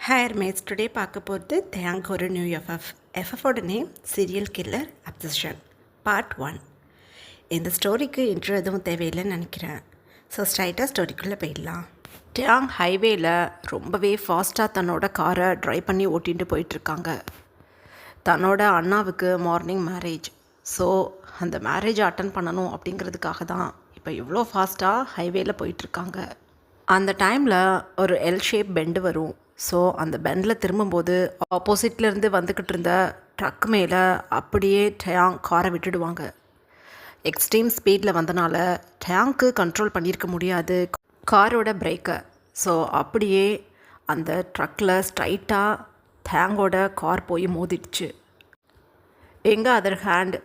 Hi mates, today பார்க்க போகிறது தேங்க் ஒரு நியூ எஃப்எஃப். எஃப்எஃபோட name serial killer obsession part 1. இந்த ஸ்டோரிக்கு இன்ட்ரோ எதுவும் தேவையில்லைன்னு நினைக்கிறேன். ஸோ ஸ்ட்ரைட்டாக ஸ்டோரிக்குள்ளே போயிடலாம். டேங் ஹைவேயில் ரொம்பவே ஃபாஸ்ட்டாக தன்னோட காரை ட்ரைவ் பண்ணி ஓட்டிகிட்டு போயிட்டுருக்காங்க. தன்னோட அண்ணாவுக்கு மார்னிங் மேரேஜ். ஸோ அந்த மேரேஜ் அட்டன் பண்ணணும் அப்படிங்கிறதுக்காக தான் இப்போ இவ்வளோ ஃபாஸ்ட்டாக ஹைவேயில் போயிட்டுருக்காங்க. அந்த டைமில் ஒரு எல் ஷேப் பெண்டு வரும். ஸோ அந்த பெண்டில் திரும்பும்போது ஆப்போசிட்லேருந்து வந்துக்கிட்டு இருந்த ட்ரக் மேலே அப்படியே டேங் காரை விட்டுடுவாங்க. எக்ஸ்ட்ரீம் ஸ்பீடில் வந்தனால டேங்க்கு கண்ட்ரோல் பண்ணியிருக்க முடியாது காரோட பிரேக்கை. ஸோ அப்படியே அந்த ட்ரக்கில் ஸ்ட்ரைட்டாக டேங்கோட கார் போய் மோதிடுச்சு. எங்கள் அதர் ஹேண்ட்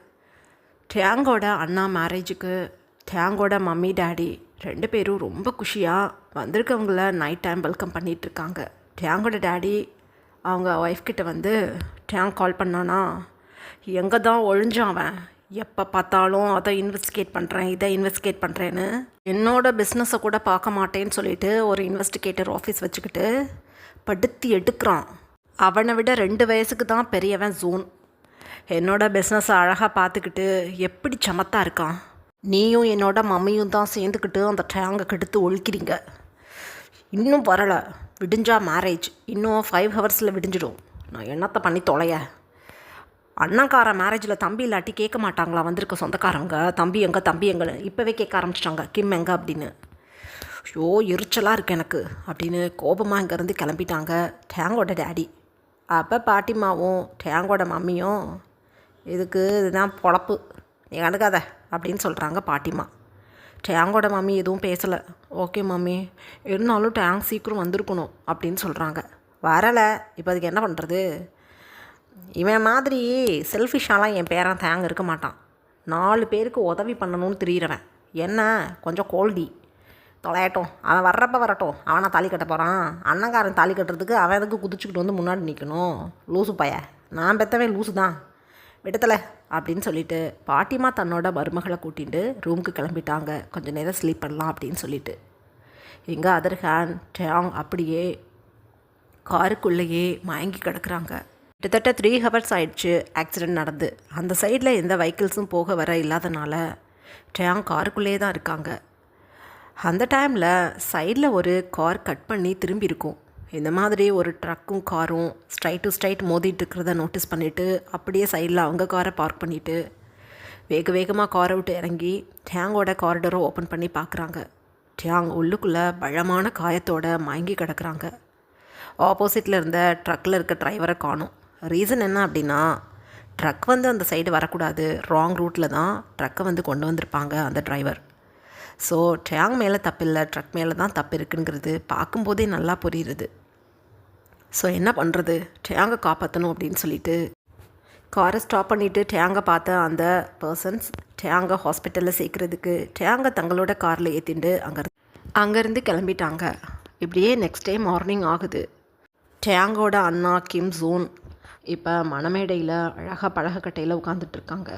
டேங்கோட அண்ணா மேரேஜுக்கு டேங்கோட மம்மி டேடி 2 பேரும் ரொம்ப குஷியாக வந்திருக்கவங்கள நைட் டைம் வெல்கம் பண்ணிகிட்ருக்காங்க. டேங்கோட டேடி அவங்க ஒய்ஃப்கிட்ட வந்து டேங் கால் பண்ணானா, எங்கே தான் ஒழிஞ்சான் அவன், எப்போ பார்த்தாலும் அதை இன்வெஸ்டிகேட் பண்ணுறேன் இதை இன்வெஸ்டிகேட் பண்ணுறேன்னு என்னோடய பிஸ்னஸை கூட பார்க்க மாட்டேன்னு சொல்லிட்டு ஒரு இன்வெஸ்டிகேட்டர் ஆஃபீஸ் வச்சுக்கிட்டு படுத்தி எடுக்கிறான். அவனை விட 2 வயசுக்கு தான் பெரியவன் ஜூன். என்னோடய பிஸ்னஸை அழகாக பார்த்துக்கிட்டு எப்படி சமத்தாக இருக்கான். நீயும் என்னோட மம்மியும் தான் சேர்ந்துக்கிட்டு அந்த டேங்கை கெடுத்து ஒழிக்கிறீங்க. இன்னும் வரலை, விடிஞ்சா மேரேஜ், இன்னும் 5 ஹவர்ஸில் விடிஞ்சிடும். நான் என்னத்தை பண்ணி தொலைய. அண்ணாக்கார மேரேஜில் தம்பி இல்லாட்டி கேட்க மாட்டாங்களா வந்திருக்க சொந்தக்காரங்க, தம்பி எங்கே இப்போவே கேட்க ஆரம்பிச்சிட்டாங்க, கிம் எங்கே அப்படின்னு. ஐயோ எரிச்சலாக இருக்கு எனக்கு அப்படின்னு கோபமாக இங்கேருந்து கிளம்பிட்டாங்க டேங்கோட டேடி. அப்போ பாட்டிமாவும் டேங்கோட மம்மியும் இதுக்கு இதுதான் பொழப்பு, நீ கண்டுக்காத அப்படின்னு சொல்கிறாங்க பாட்டிமா. டேங்கோட மம்மி எதுவும் பேசலை. ஓகே மம்மி, இருந்தாலும் டேங் சீக்கிரம் வந்திருக்கணும் அப்படின்னு சொல்கிறாங்க. வரலை, இப்போ அதுக்கு என்ன பண்ணுறது. இவன் மாதிரி செல்ஃபிஷாலாம் என் பேரன் டேங் இருக்க மாட்டான். 4 பேருக்கு உதவி பண்ணணும்னு தெரிகிறவன். என்ன கொஞ்சம் கோல்டி தொலையட்டும், அவன் வரட்டும், அவனை தாலி கட்ட போகிறான். அண்ணங்காரன் தாலி கட்டுறதுக்கு அவன் எதுக்கு குதிச்சுக்கிட்டு வந்து முன்னாடி நிற்கணும். லூசு பைய, நான் பெற்றவன் லூசு தான், விடுத்தலை அப்படின்னு சொல்லிட்டு பாட்டிமா தன்னோட மருமகளை கூட்டிகிட்டு ரூமுக்கு கிளம்பிட்டாங்க. கொஞ்சம் நேரம் ஸ்லீப் பண்ணலாம் அப்படின்னு சொல்லிட்டு. எங்கள் அதர் ஹேண்ட் டேங் அப்படியே காருக்குள்ளேயே மயங்கி கிடக்குறாங்க. கிட்டத்தட்ட 3 ஹவர்ஸ் ஆயிடுச்சு ஆக்சிடெண்ட் நடந்து. அந்த சைடில் எந்த வெஹிக்கிள்ஸும் போக வர இல்லாதனால டேங் காருக்குள்ளேயே தான் இருக்காங்க. அந்த டைமில் சைடில் ஒரு கார் கட் பண்ணி திரும்பி இருக்கும். இந்த மாதிரி ஒரு ட்ரக்கும் காரும் ஸ்ட்ரைட் டு ஸ்ட்ரைட் மோதிட்டு இருக்கிறத நோட்டீஸ் பண்ணிவிட்டு அப்படியே சைடில் அவங்க காரை பார்க் பண்ணிவிட்டு வேகமாக காரை விட்டு இறங்கி டேங்கோட காரிடரை ஓப்பன் பண்ணி பார்க்குறாங்க. டேங் உள்ளுக்குள்ளே பலமான காயத்தோட மயங்கி கிடக்குறாங்க. ஆப்போசிட்டில் இருந்த ட்ரக்கில் இருக்க டிரைவரை காணும். ரீசன் என்ன அப்படின்னா, ட்ரக் வந்து அந்த சைடு வரக்கூடாது, ராங் ரூட்டில் தான் ட்ரக்கை வந்து கொண்டு வந்திருப்பாங்க அந்த டிரைவர். ஸோ டேங் மேலே தப்பு இல்லை, ட்ரக் மேலே தான் தப்பு இருக்குங்கிறது பார்க்கும்போதே நல்லா புரியுது. ஸோ என்ன பண்ணுறது, டேங்கை காப்பாற்றணும் அப்படின்னு சொல்லிட்டு காரை ஸ்டாப் பண்ணிவிட்டு டேங்கை பார்த்த அந்த பர்சன்ஸ் டேங்கை ஹாஸ்பிட்டலில் சேர்க்குறதுக்கு டேங்கை தங்களோட காரில் ஏற்றிட்டு அங்கேருந்து கிளம்பிட்டாங்க. இப்படியே நெக்ஸ்ட் டே மார்னிங் ஆகுது. டேங்கோட அண்ணா கிம் ஜூன் இப்போ மணமேடையில் அழகாக பழகக்கட்டையில் உட்காந்துட்ருக்காங்க.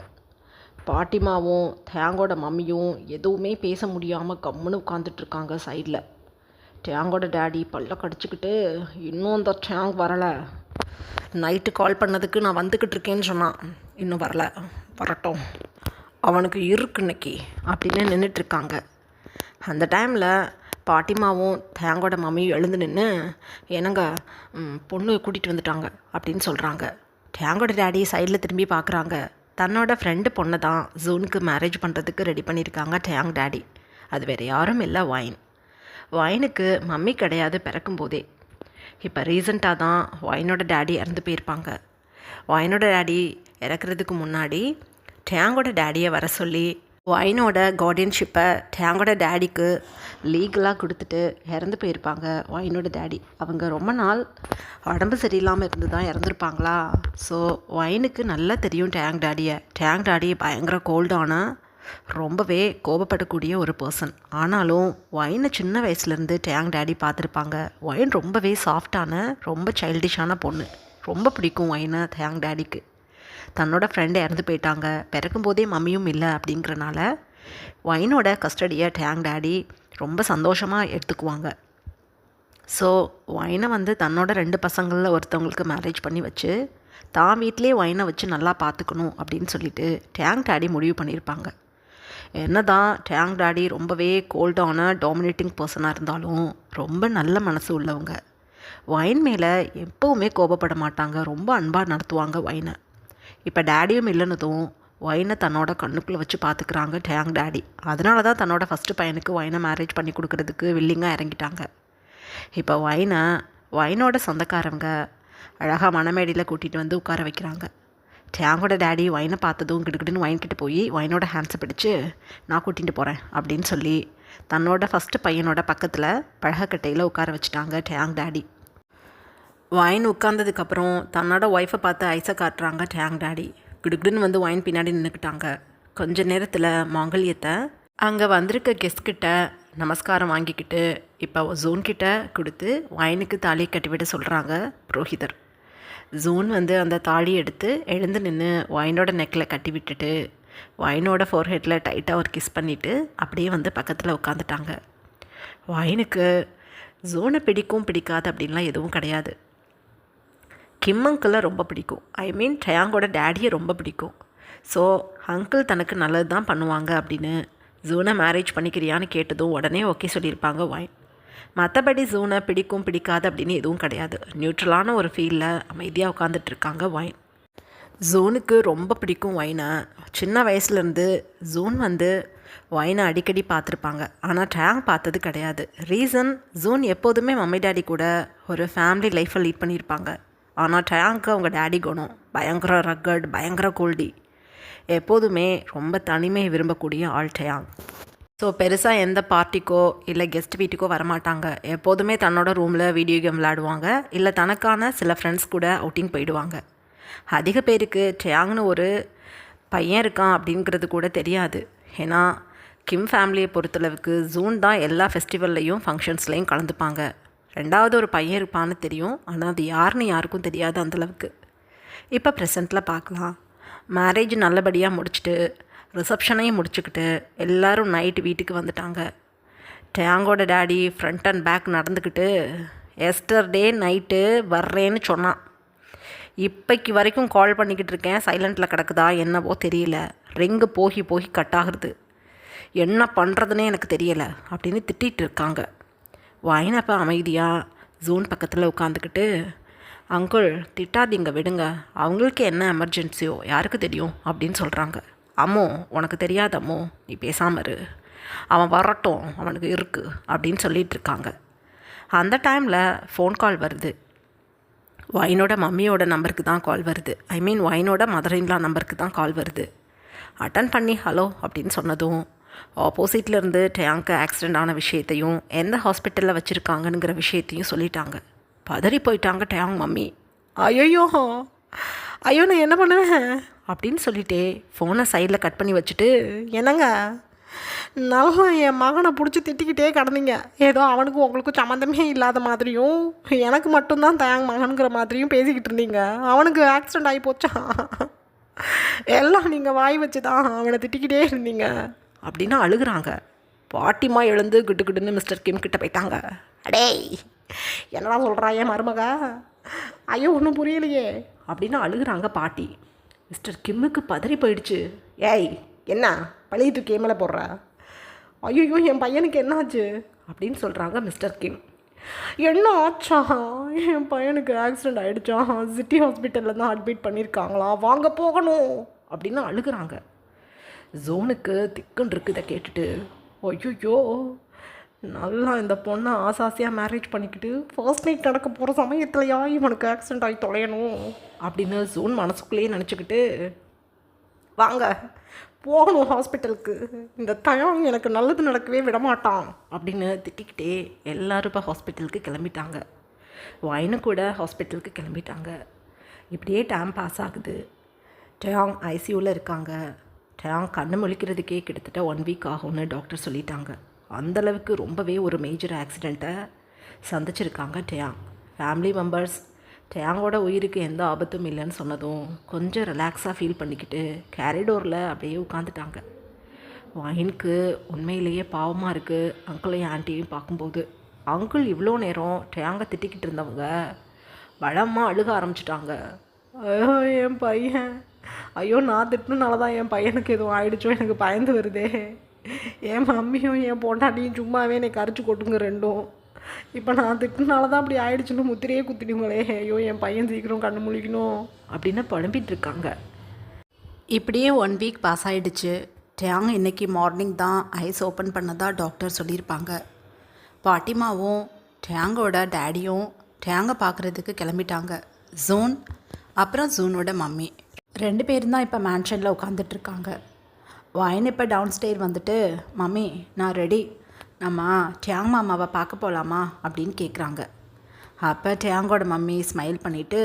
பாட்டிமாவும் டேங்கோட மம்மியும் எதுவுமே பேச முடியாமல் கம்முன்னு உட்காந்துட்ருக்காங்க சைடில். டேங்கோட டேடி பல்ல கடிச்சிக்கிட்டு, இன்னும் அந்த டேங் வரலை, நைட்டு கால் பண்ணதுக்கு நான் வந்துக்கிட்டு இருக்கேன்னு சொன்னான், இன்னும் வரட்டும், அவனுக்கு இருக்கு இன்னைக்கு அப்படின்னு நின்றுட்டுருக்காங்க. அந்த டைமில் பாட்டிமாவும் டேங்கோட மம்மியும் எழுந்து நின்று, என்னங்க பொண்ணு கூட்டிகிட்டு வந்துட்டாங்க அப்படின்னு சொல்கிறாங்க. டேங்கோட டேடி சைடில் திரும்பி பார்க்குறாங்க. தன்னோட ஃப்ரெண்டு பொண்ணை தான் ஜூனுக்கு மேரேஜ் பண்ணுறதுக்கு ரெடி பண்ணியிருக்காங்க டேங் டேடி. அது வேறு யாரும் இல்லை, வைனுக்கு மம்மி கிடையாது பிறக்கும்போதே. இப்போ ரீசண்டாக தான் வைனோட டேடி இறந்து போயிருப்பாங்க. வைனோட டேடி இறக்குறதுக்கு முன்னாடி டேங்கோட டேடியை வர சொல்லி வைனோட கார்டியன்ஷிப்பை டேங்கோட டேடிக்கு லீகலாக கொடுத்துட்டு இறந்து போயிருப்பாங்க வைனோட டேடி. அவங்க ரொம்ப நாள் உடம்பு சரியில்லாமல் இருந்து தான் இறந்துருப்பாங்களா. ஸோ வைனுக்கு நல்லா தெரியும் டேங் டாடி பயங்கர கோல்டான, ரொம்பவே கோபப்படக்கூடிய ஒரு பர்சன். ஆனாலும் வைனை சின்ன வயசுலேருந்து டேங் டேடி பார்த்துருப்பாங்க. வைன் ரொம்பவே சாஃப்டான, ரொம்ப சைல்டிஷான பொண்ணு. ரொம்ப பிடிக்கும் வைனை டேங் டேடிக்கு. தன்னோட ஃப்ரெண்டு இறந்து போயிட்டாங்க, பிறக்கும்போதே மம்மியும் இல்லை அப்படிங்கிறனால வைனோட கஸ்டடியை டேங் டேடி ரொம்ப சந்தோஷமாக எடுத்துக்குவாங்க. ஸோ ஒயினை வந்து தன்னோட 2 பசங்களில் ஒருத்தவங்களுக்கு மேரேஜ் பண்ணி வச்சு தான் வீட்டிலே ஒயினை வச்சு நல்லா பார்த்துக்கணும் அப்படின்னு சொல்லிட்டு டேங் டாடி முடிவு பண்ணியிருப்பாங்க. என்ன தான் டேங் டாடி ரொம்பவே கோல்டான டாமினேட்டிங் பர்சனாக இருந்தாலும் ரொம்ப நல்ல மனசு உள்ளவங்க. ஒயின் மேலே எப்போவுமே கோபப்பட மாட்டாங்க, ரொம்ப அன்பாக நடத்துவாங்க ஒயினை. இப்போ டேடியும் இல்லைன்னதும் ஒயினை தன்னோட கண்ணுக்குள்ளே வச்சு பார்த்துக்கிறாங்க டேங் டாடி. அதனால தான் தன்னோட ஃபஸ்ட்டு பையனுக்கு ஒயினை மேரேஜ் பண்ணி கொடுக்கறதுக்கு வில்லிங்காக இறங்கிட்டாங்க. இப்போ ஒயினோட சொந்தக்காரங்க அழகாக மணமேடையில் கூட்டிகிட்டு வந்து உட்கார வைக்கிறாங்க. டேங்கோட டேடி ஒயினை பார்த்ததும் கிடுக்கிட்டுன்னு ஒயின்கிட்ட போய் ஒயினோட ஹேண்ட்ஸை பிடிச்சி நான் கூட்டிகிட்டு போகிறேன் அப்படின்னு சொல்லி தன்னோட ஃபஸ்ட்டு பையனோட பக்கத்தில் பழகக்கட்டையில் உட்கார வச்சுட்டாங்க டேங் டேடி. ஒயின் உட்கார்ந்ததுக்கப்புறம் தன்னோட ஒய்ஃபை பார்த்து ஐஸை காட்டுறாங்க டேங் டேடி. கிடுக்கிடுன்னு வந்து ஒயின் பின்னாடி நின்றுக்கிட்டாங்க. கொஞ்ச நேரத்தில் மாங்கல்யத்தை அங்கே வந்திருக்க கெஸ்ட்கிட்ட நமஸ்காரம் வாங்கிக்கிட்டு இப்போ ஜூன்கிட்ட கொடுத்து ஒயினுக்கு தாலி கட்டிவிட சொல்கிறாங்க புரோஹிதர். ஜூன் வந்து அந்த தாலி எடுத்து எழுந்து நின்று ஒயினோட நெக்கில் கட்டி விட்டுட்டு ஒயினோட ஃபோர்ஹெட்டில் டைட்டாக ஒரு கிஸ் பண்ணிவிட்டு அப்படியே வந்து பக்கத்தில் உட்காந்துட்டாங்க. ஒயினுக்கு ஜூனை பிடிக்கும் பிடிக்காது அப்படின்லாம் எதுவும் கிடையாது. கிம் அங்கிளை ரொம்ப பிடிக்கும், டயாங்கோட டேடியை ரொம்ப பிடிக்கும். ஸோ அங்கிள் தனக்கு நல்லது தான் பண்ணுவாங்க அப்படின்னு ஜூனை மேரேஜ் பண்ணிக்கிறியான்னு கேட்டதும் உடனே ஓகே சொல்லியிருப்பாங்க ஒயின். மற்றபடி ஜூனை பிடிக்கும் பிடிக்காது அப்படின்னு எதுவும் கிடையாது. நியூட்ரலான ஒரு ஃபீலில் அமைதியாக உட்காந்துட்ருக்காங்க ஒயின். ஜூனுக்கு ரொம்ப பிடிக்கும் ஒயினை. சின்ன வயசுலேருந்து ஜூன் வந்து ஒயினை அடிக்கடி பார்த்துருப்பாங்க, ஆனால் டேங் பார்த்தது கிடையாது. ரீசன், ஜூன் எப்போதுமே மம்மி டேடி கூட ஒரு ஃபேமிலி லைஃப்பை லீட் பண்ணியிருப்பாங்க. ஆனால் டேங்க்கு அவங்க டேடி குணம் பயங்கர ரக்கட், பயங்கர கோல்டி, எப்போதுமே ரொம்ப தனிமையை விரும்பக்கூடிய ஆள் டயாங். ஸோ பெருசாக எந்த பார்ட்டிக்கோ இல்லை கெஸ்ட் வீட்டுக்கோ வரமாட்டாங்க. எப்போதுமே தன்னோட ரூமில் வீடியோ கேம் விளையாடுவாங்க, இல்லை தனக்கான சில ஃப்ரெண்ட்ஸ் கூட அவுட்டிங் போயிடுவாங்க. அதிக பேருக்கு டயாங்னு ஒரு பையன் இருக்கான் அப்படிங்கிறது கூட தெரியாது. ஏன்னா கிம் ஃபேமிலியை பொறுத்தளவுக்கு ஜூன் தான் எல்லா ஃபெஸ்டிவல்லையும் ஃபங்க்ஷன்ஸ்லையும் கலந்துப்பாங்க. 2வது ஒரு பையன் இருப்பான்னு தெரியும், ஆனால் அது யாருன்னு யாருக்கும் தெரியாது அந்தளவுக்கு. இப்போ ப்ரெசண்ட்டில் பார்க்கலாம். மேரேஜ் நல்லபடியாக முடிச்சுட்டு ரிசப்ஷனையும் முடிச்சுக்கிட்டு எல்லோரும் நைட்டு வீட்டுக்கு வந்துட்டாங்க. டேங்கோட டேடி ஃப்ரண்ட் அண்ட் பேக் நடந்துக்கிட்டு எஸ்டர்டே நைட்டு வர்றேன்னு சொன்னான். இப்போக்கு வரைக்கும் கால் பண்ணிக்கிட்டு இருக்கேன், சைலண்ட்டில் கிடக்குதா என்னவோ தெரியல, ரிங்கு போகி போகி கட் ஆகுறது, என்ன பண்ணுறதுனே எனக்கு தெரியலை அப்படின்னு திட்டிகிட்டு இருக்காங்க. ஒயினப்போ அமைதியாக ஜூன் பக்கத்தில் உட்காந்துக்கிட்டு, அங்கிள் திட்டாதீங்க விடுங்க, அவங்களுக்கு என்ன எமர்ஜென்சியோ யாருக்கு தெரியும் அப்படின்னு சொல்கிறாங்க. அம்மோ உனக்கு தெரியாது அம்மோ, நீ பேசாமல் இரு, அவன் வரட்டும், அவனுக்கு இருக்குது அப்படின்னு சொல்லிகிட்ருக்காங்க. அந்த டைமில் ஃபோன் கால் வருது. ஒயினோட மம்மியோட நம்பருக்கு தான் கால் வருது. ஒயினோட மதர்-இன்-லா நம்பருக்கு தான் கால் வருது. அட்டன் பண்ணி ஹலோ அப்படின்னு சொன்னதும் ஆப்போசிட்லேருந்து டயாங்க்கு ஆக்சிடெண்ட் ஆன விஷயத்தையும் எந்த ஹாஸ்பிட்டலில் வச்சுருக்காங்கங்கிற விஷயத்தையும் சொல்லிட்டாங்க. பதறி போயிட்டாங்க டயாங் மம்மி. ஐயோ நான் என்ன பண்ணுவேன் அப்படின்னு சொல்லிட்டே ஃபோனை சைடில் கட் பண்ணி வச்சுட்டு, என்னங்க நல்லா என் மகனை பிடிச்சி திட்டிக்கிட்டே கிடந்தீங்க, ஏதோ அவனுக்கும் உங்களுக்கும் சம்மந்தமே இல்லாத மாதிரியும் எனக்கு மட்டும்தான் டயாங் மகனுங்கிற மாதிரியும் பேசிக்கிட்டு இருந்தீங்க, அவனுக்கு ஆக்சிடெண்ட் ஆகி போச்சான், எல்லாம் நீங்கள் வாய் வச்சு தான் அவனை திட்டிக்கிட்டே இருந்தீங்க அப்படின்னு அழுகுறாங்க. பாட்டிமா எழுந்து கிட்டுன்னு மிஸ்டர் கிம் கிட்ட போயிட்டாங்க. அடேய் என்னடா சொல்கிறா என் மருமக, ஐயோ ஒன்றும் புரியலையே அப்படின்னு அழுகுறாங்க பாட்டி. மிஸ்டர் கிம்முக்கு பதறி போயிடுச்சு. ஏய் என்ன பழையிட்டு கேமலை போடுற, ஐயோ என் பையனுக்கு என்னாச்சு அப்படின்னு சொல்கிறாங்க மிஸ்டர் கிம். என்ன ஆச்சா, என் பையனுக்கு ஆக்சிடெண்ட் ஆகிடுச்சா, சிட்டி ஹாஸ்பிட்டலில் தான் அட்மிட் பண்ணியிருக்காங்களா, வாங்க போகணும் அப்படின்னு அழுகுறாங்க. ஜோனுக்கு திக்குன்னு இருக்குது இதை கேட்டுட்டு. ஐயோ நல்லா இந்த பொண்ணை ஆசாசியாக மேரேஜ் பண்ணிக்கிட்டு ஃபர்ஸ்ட் நைட் நடக்க போகிற சமயத்துலையா இவனுக்கு ஆக்சிடெண்ட் ஆகி தொலையணும் அப்படின்னு ஜோன் மனசுக்குள்ளேயே நினச்சிக்கிட்டு, வாங்க போகணும் ஹாஸ்பிட்டலுக்கு, இந்த டயாங் எனக்கு நல்லது நடக்கவே விடமாட்டான் அப்படின்னு திட்டிக்கிட்டே எல்லோரும் இப்போ ஹாஸ்பிட்டலுக்கு கிளம்பிட்டாங்க. ஒயினு கூட ஹாஸ்பிட்டலுக்கு கிளம்பிட்டாங்க. இப்படியே டைம் பாஸ் ஆகுது. டயாங் ஐசியூவில் இருக்காங்க. டயாங் கண்ணு முழிக்கிறதுக்கே கிட்டத்தட்ட 1 வீக் ஆகும்னு டாக்டர் சொல்லிட்டாங்க. அந்தளவுக்கு ரொம்பவே ஒரு மேஜர் ஆக்சிடெண்ட்டை சந்திச்சிருக்காங்க டயாங். ஃபேமிலி மெம்பர்ஸ் டயாங்கோட உயிருக்கு எந்த ஆபத்தும் இல்லைன்னு சொன்னதும் கொஞ்சம் ரிலாக்ஸாக ஃபீல் பண்ணிக்கிட்டு கேரிடோரில் அப்படியே உட்காந்துட்டாங்க. ஒயினுக்கு உண்மையிலேயே பாவமாக இருக்குது அங்கிளையும் ஆண்டியும் பார்க்கும்போது. அங்கிள் இவ்வளோ நேரம் டேங்க திட்டிக்கிட்டு இருந்தவங்க பலமாக அழுக ஆரம்பிச்சிட்டாங்க. ஐயோ என் பையன், ஐயோ நான் திட்டினால தான் என் பையனுக்கு எதுவும் ஆயிடுச்சோ, எனக்கு பயந்து வருதே. என் மம்மியும் என் பொண்டாட்டியும் சும்மாவே என்னை கரைச்சி கொட்டுங்க ரெண்டும். இப்போ நான் திட்டினால தான் அப்படி ஆயிடுச்சுன்னு முத்திரையே குத்திடுங்களே. ஐயோ என் பையன் சீக்கிரம் கண்ணு முழிக்கணும் அப்படின்னு புலம்பிகிட்டு இருக்காங்க. இப்படியே 1 வீக் பாஸ் ஆகிடுச்சு. டேங் இன்றைக்கி மார்னிங் தான் ஐஸ் ஓப்பன் பண்ணதாக டாக்டர் சொல்லியிருப்பாங்க. பாட்டிமாவும் டேங்கோட டேடியும் டேங்கை பார்க்குறதுக்கு கிளம்பிட்டாங்க. ஜூன் அப்புறம் ஜூனோட மம்மி 2 பேரும் தான் இப்போ மேன்ஷனில் உட்காந்துட்ருக்காங்க. வாயின் இப்போ டவுன் ஸ்டேர் வந்துட்டு, மம்மி நான் ரெடி, நம்ம டேங் மாமாவை பார்க்க போகலாமா அப்படின்னு கேட்குறாங்க. அப்போ டேங்கோட மம்மி ஸ்மைல் பண்ணிவிட்டு,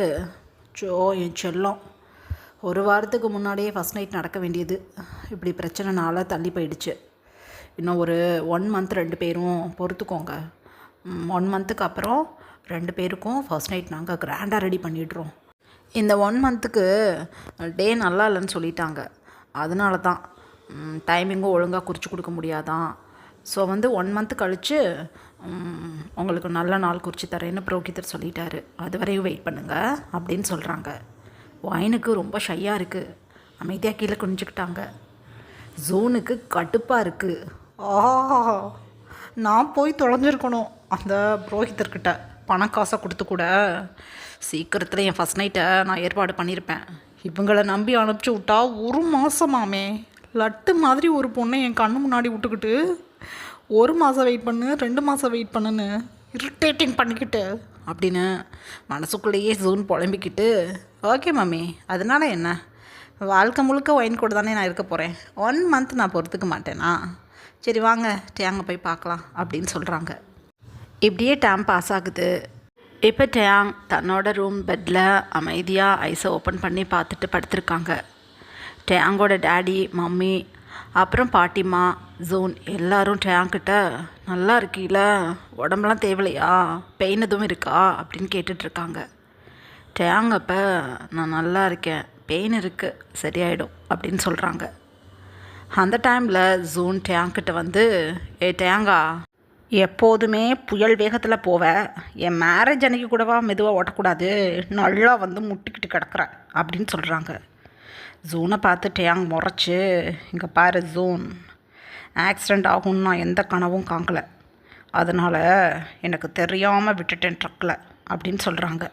என் செல்லம், ஒரு வாரத்துக்கு முன்னாடியே ஃபஸ்ட் நைட் நடக்க வேண்டியது இப்படி பிரச்சனைனால தள்ளி போயிடுச்சு. இன்னும் ஒரு 1 மந்த் 2 பேரும் பொறுத்துக்கோங்க. 1 மந்த்துக்கு அப்புறம் 2 பேருக்கும் ஃபர்ஸ்ட் நைட் நாங்கள் கிராண்டாக ரெடி பண்ணிடுறோம். இந்த 1 மந்த்துக்கு டே நல்லா இல்லைன்னு சொல்லிட்டாங்க. அதனால தான் டைமிங்கும் ஒழுங்காக குறித்து கொடுக்க முடியாதான். ஸோ 1 மந்த்து கழித்து உங்களுக்கு நல்ல நாள் குறித்து தரேன்னு புரோகிதர் சொல்லிட்டாரு. அது வரையும் வெயிட் பண்ணுங்கள் அப்படின்னு சொல்கிறாங்க. வாயினுக்கு ரொம்ப ஷையாக இருக்குது. அமைதியாக கீழே குனிஞ்சுக்கிட்டாங்க. ஜூனுக்கு கடுப்பாக இருக்குது. நான் போய் தொலைஞ்சிருக்கணும் அந்த புரோகிதர்கிட்ட பணக்காசை கொடுத்து கூட. சீக்கிரத்தில் என் ஃபஸ்ட் நைட்டை நான் ஏற்பாடு பண்ணியிருப்பேன். இவங்களை நம்பி அனுப்பிச்சி விட்டா 1 மாதமாமே லட்டு மாதிரி ஒரு பொண்ணை என் கண்ணு முன்னாடி விட்டுக்கிட்டு 1 மாதம் வெயிட் பண்ணு 2 மாதம் வெயிட் பண்ணுன்னு இரிட்டேட்டிங் பண்ணிக்கிட்டு அப்படின்னு மனசுக்குள்ளேயே ஜூன் புலம்பிக்கிட்டு, ஓகே மம்மி அதனால் என்ன, வாழ்க்கை முழுக்க ஒயின் கூட தானே நான் இருக்க போகிறேன், 1 மந்த் நான் பொறுத்துக்க மாட்டேனா, சரி வாங்க டேங்க போய் பார்க்கலாம் அப்படின்னு சொல்கிறாங்க. இப்படியே டைம் பாஸ் ஆகுது. இப்போ டேங் தன்னோட ரூம் பெட்டில் அமைதியாக ஐஸை ஓப்பன் பண்ணி பார்த்துட்டு படுத்திருக்காங்க. டேங்கோட டேடி, மம்மி, அப்புறம் பாட்டிமா, ஜூன் எல்லாரும் டேங்கிட்ட, நல்லா இருக்கீல, உடம்புலாம் தேவலையா, பெயின் எதுவும் இருக்கா அப்படின்னு கேட்டுட்ருக்காங்க. டேங் அப்போ நான் நல்லா இருக்கேன், பெயின் இருக்குது சரியாயிடும் அப்படின்னு சொல்கிறாங்க. அந்த டைமில் ஜூன் டேங்கிட்ட ஏ டேங்கா, எப்போதுமே புயல் வேகத்தில் போவேன், என் மேரேஜ் அன்றைக்கி கூடவா மெதுவாக ஓட்டக்கூடாது, நல்லா முட்டிக்கிட்டு கிடக்குறேன் அப்படின்னு சொல்கிறாங்க. ஜூனை பார்த்து டேங் முறைச்சி, இங்கே பாரு ஜூன், ஆக்சிடெண்ட் ஆகும்னு நான் எந்த கனவும் காங்கலை, அதனால் எனக்கு தெரியாமல் விட்டுட்டேன் ட்ரக்கில் அப்படின்னு சொல்கிறாங்க.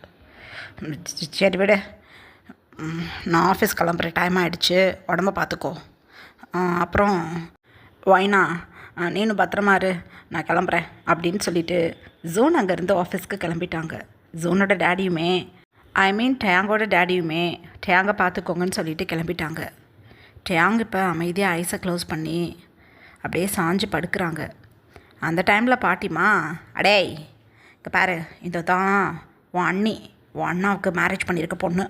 சரி விட, நான் ஆஃபீஸ் கிளம்புற டைம் ஆகிடுச்சு, உடம்ப பார்த்துக்கோ, அப்புறம் வைனா நீனும் பத்திரமா இரு, நான் கிளம்புறேன் அப்படின்னு சொல்லிவிட்டு ஜூன் அங்கேருந்து ஆஃபீஸ்க்கு கிளம்பிட்டாங்க. ஜூனோட டேடியுமே, டேங்கோட டேடியுமே டேங்கை பார்த்துக்கோங்கன்னு சொல்லிட்டு கிளம்பிட்டாங்க. டேங் இப்போ அமைதியாக ஐஸை க்ளோஸ் பண்ணி அப்படியே சாஞ்சு படுக்கிறாங்க. அந்த டைமில் பாட்டிமா, அடேய் இங்கே பாரு, இது தான் உன் அண்ணி, உன் அண்ணாவுக்கு மேரேஜ் பண்ணியிருக்க பொண்ணு,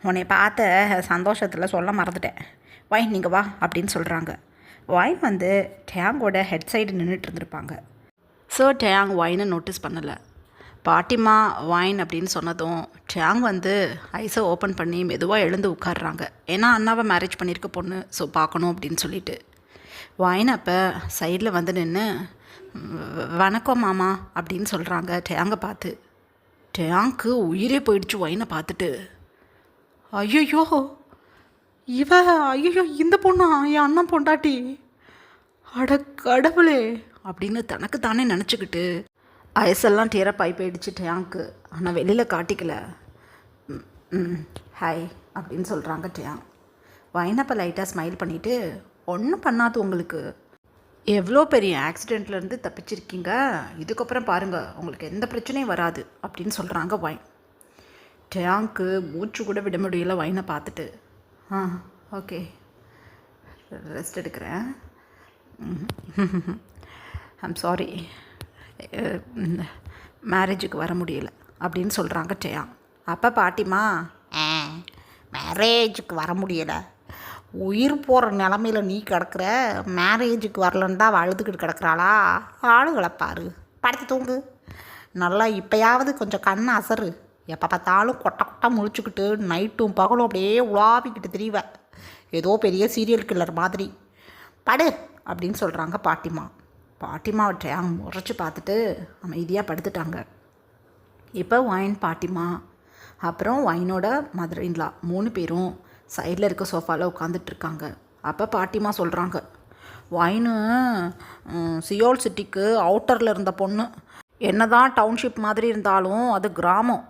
உன்னை பார்த்த சந்தோஷத்தில் சொல்ல மறந்துட்டேன், வைன் நீங்கள் வா அப்படின்னு சொல்கிறாங்க. வைன் டேங்கோட ஹெட் சைடு நின்றுட்டு இருந்திருப்பாங்க. ஸோ டேங் வைனை நோட்டீஸ் பண்ணலை. பாட்டிமா வைன் அப்படின்னு சொன்னதும் டேங் ஐஸை ஓப்பன் பண்ணி மெதுவாக எழுந்து உட்காடுறாங்க. ஏன்னா அண்ணாவை மேரேஜ் பண்ணியிருக்க பொண்ணு, ஸோ பார்க்கணும் அப்படின்னு சொல்லிட்டு. வைன் அப்போ சைடில் நின்று, வணக்கம் மாமா அப்படின்னு சொல்கிறாங்க டேங்கை பார்த்து. டேங்க்கு உயிரே போயிடுச்சு வைனை பார்த்துட்டு. ஐயோ ஐயோ இந்த பொண்ணா என் அண்ணன் பொண்டாட்டி, அட கடவுளே அப்படின்னு தனக்கு தானே நினச்சிக்கிட்டு ஐஸெல்லாம் டேரப்பாகி போயிடுச்சு டேங்க்கு. ஆனால் வெளியில் காட்டிக்கல. ஹாய் அப்படின்னு சொல்கிறாங்க டேங். வைனப்போ லைட்டாக ஸ்மைல் பண்ணிவிட்டு, ஒன்றும் பண்ணாது உங்களுக்கு, எவ்வளோ பெரிய ஆக்சிடெண்ட்லேருந்து தப்பிச்சிருக்கீங்க, இதுக்கப்புறம் பாருங்கள் உங்களுக்கு எந்த பிரச்சனையும் வராது அப்படின்னு சொல்கிறாங்க வைன். டேங்க்கு மூச்சு கூட விட முடியல வைனை பார்த்துட்டு. ஓகே ரெஸ்ட் எடுக்கிறேன், ஐம் சாரி மேரேஜுக்கு வர முடியல அப்படின்னு சொல்கிறாங்க டேங். அப்போ பாட்டிமா, மேரேஜுக்கு வர முடியலை, உயிர் போகிற நிலமையில் நீ கிடக்கிற, மேரேஜுக்கு வரலன்னு தான் அழுதுகிட்டு கிடக்குறாளா, ஆளுகளை பாரு, படுத்து தூங்கு, நல்லா இப்போயாவது கொஞ்சம் கண்ணை அசரு, எப்போ பார்த்தாலும் கொட்டை கொட்டை முழிச்சுக்கிட்டு நைட்டும் பகலும் அப்படியே உலாவிக்கிட்டு திரிவேன், ஏதோ பெரிய சீரியல் கில்லர் மாதிரி, படு அப்படின்னு சொல்கிறாங்க பாட்டிமா. பாட்டிமாவை டேங் முறைச்சி பார்த்துட்டு அமைதியாக படுத்துட்டாங்க. இப்போ ஒயின் பாட்டிமா அப்புறம் ஒயினோட மதர் இன்லா 3 பேரும் சைடில் இருக்க சோஃபாவில் உட்காந்துட்ருக்காங்க. அப்போ பாட்டிமா சொல்கிறாங்க, ஒயினு சியோல் சிட்டிக்கு அவுட்டரில் இருந்த பொண்ணு. என்ன தான் டவுன்ஷிப் மாதிரி இருந்தாலும் அது கிராமம்.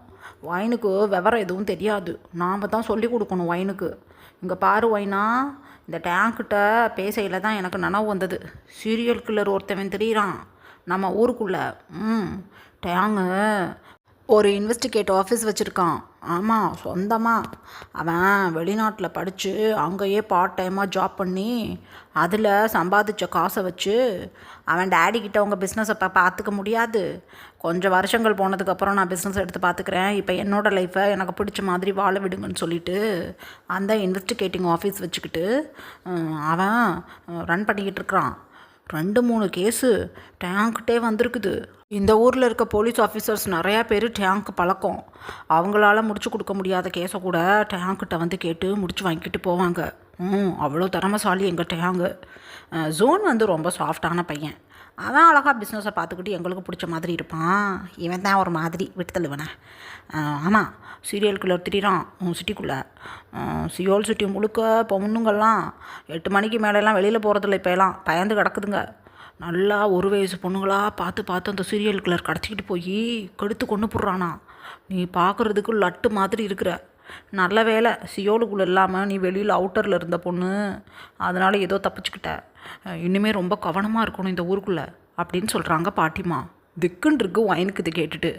ஒயினுக்கு விவரம் எதுவும் தெரியாது. நாம் தான் சொல்லி கொடுக்கணும் ஒயினுக்கு. இங்கே பாரு ஒயினா, இந்த டேங்க்கிட்ட பேசையில் தான் எனக்கு நனவு வந்தது. சீரியல் கில்லர் ஒருத்தவன் தெரியுறான் நம்ம ஊருக்குள்ளே. டேங்கு ஒரு இன்வெஸ்டிகேட் ஆஃபீஸ் வச்சுருக்கான். ஆமாம், சொந்தமாக. அவன் வெளிநாட்டில் படித்து அங்கேயே பார்ட் டைமாக ஜாப் பண்ணி அதில் சம்பாதிச்ச காசை வச்சு அவன் டேடிக்கிட்ட அவங்க பிஸ்னஸை பார்த்துக்க முடியாது. கொஞ்சம் வருஷங்கள் போனதுக்கப்புறம் நான் பிஸ்னஸ் எடுத்து பார்த்துக்கிறேன், இப்போ என்னோடய லைஃப்பை எனக்கு பிடிச்ச மாதிரி வாழ விடுங்கன்னு சொல்லிட்டு அந்த இன்வெஸ்டிகேட்டிங் ஆஃபீஸ் வச்சுக்கிட்டு அவன் ரன் பண்ணிக்கிட்டு இருக்கிறான். 2-3 கேஸு டேங்க்கிட்டே வந்திருக்குது. இந்த ஊரில் இருக்க போலீஸ் ஆஃபீஸர்ஸ் நிறையா பேர் டேங்க்கு பழக்கம். அவங்களால முடிச்சு கொடுக்க முடியாத கேஸை கூட டேங்க்கிட்ட வந்து கேட்டு முடிச்சு வாங்கிக்கிட்டு போவாங்க. அவ்வளோ திறமைசாலி எங்கள் டேங்கு. ஜோன் வந்து ரொம்ப சாஃப்டான பையன். அவன் அழகாக பிஸ்னஸை பார்த்துக்கிட்டு எங்களுக்கு பிடிச்ச மாதிரி இருப்பான். இவன் தான் ஒரு மாதிரி விட்டு தள்ளுவனே. ஆமாம், சீரியல் கில்லர் திரிறான் சிட்டிக்குள்ளே. சியோல் சிட்டி முழுக்க பொண்ணுங்கள்லாம் 8 மணிக்கு மேலெல்லாம் வெளியில் போகிறதில்ல. இப்போ எல்லாம் பயந்து கிடக்குதுங்க. நல்லா 1 வயசு பொண்ணுங்களாக பார்த்து அந்த சீரியல் கில்லர் கடத்திக்கிட்டு போய் கெடுத்து கொண்டு போடுறானா. நீ பார்க்குறதுக்கு லட்டு மாதிரி இருக்கிற. நல்ல வேலை சியோலுக்குள்ளே இல்லாமல் நீ வெளியில் அவுட்டரில் இருந்த பொண்ணு, அதனால் ஏதோ தப்பிச்சுக்கிட்ட. இனிமேல் ரொம்ப கவனமாக இருக்கணும் இந்த ஊருக்குள்ளே அப்படின்னு சொல்கிறாங்க பாட்டிமா. திக்குன்னு இருக்கு ஒயினுக்கு இது கேட்டுட்டு.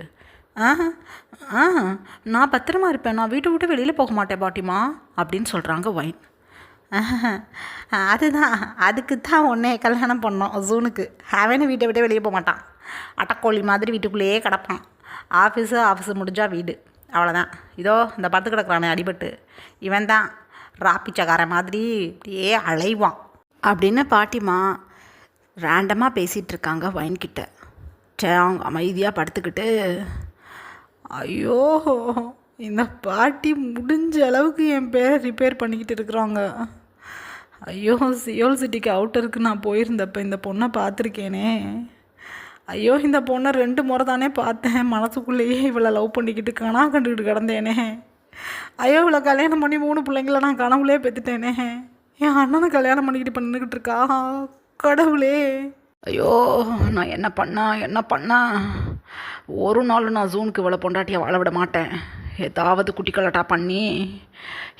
நான் பத்திரமா இருப்பேன், நான் வீட்டை விட்டு வெளியில் போக மாட்டேன் பாட்டிமா அப்படின்னு சொல்கிறாங்க ஒயின். அதுக்கு தான் உன்னே கல்யாணம் பண்ணோம் ஜூனுக்கு. அவனே வீட்டை விட்டு வெளியே போக மாட்டான். அட்டக்கோழி மாதிரி வீட்டுக்குள்ளேயே கிடப்பான். ஆஃபீஸு முடிஞ்சால் வீடு, அவ்வளோதான். இதோ இந்த படுத்து கிடக்குறானே அடிபட்டு, இவன் தான் ராப்பிச்சக்காரன் மாதிரி இப்படியே அலைவான் அப்படின்னு பாட்டிமா ரேண்டமாக பேசிகிட்ருக்காங்க ஒயின்கிட்ட. டேங் அமைதியாக படுத்துக்கிட்டு, ஐயோ இந்த பாட்டி முடிஞ்ச அளவுக்கு என் பேரை ரிப்பேர் பண்ணிக்கிட்டு இருக்கிறாங்க. ஐயோ, சியோல் சிட்டிக்கு அவுட்டருக்கு நான் போயிருந்தப்போ இந்த பொண்ணை பார்த்துருக்கேனே. ஐயோ, இந்த பொண்ணை 2 முறை தானே பார்த்தேன். மனசுக்குள்ளேயே இவளை லவ் பண்ணிக்கிட்டு கண்டுக்கிட்டு கிடந்தேனே. ஐயோ, இவளை கல்யாணம் பண்ணி 3 பிள்ளைங்கள நான் கனவுலே பெற்றுட்டேனே. என் அண்ணனை கல்யாணம் பண்ணிக்கிட்டு பண்ணிக்கிட்டு இருக்கா. கடவுளே, ஐயோ நான் என்ன பண்ணா. ஒரு நாள் நான் ஜூனுக்கு இவளை பொண்டாட்டியை வாழ விட மாட்டேன். ஏதாவது குட்டிக்கலட்டா பண்ணி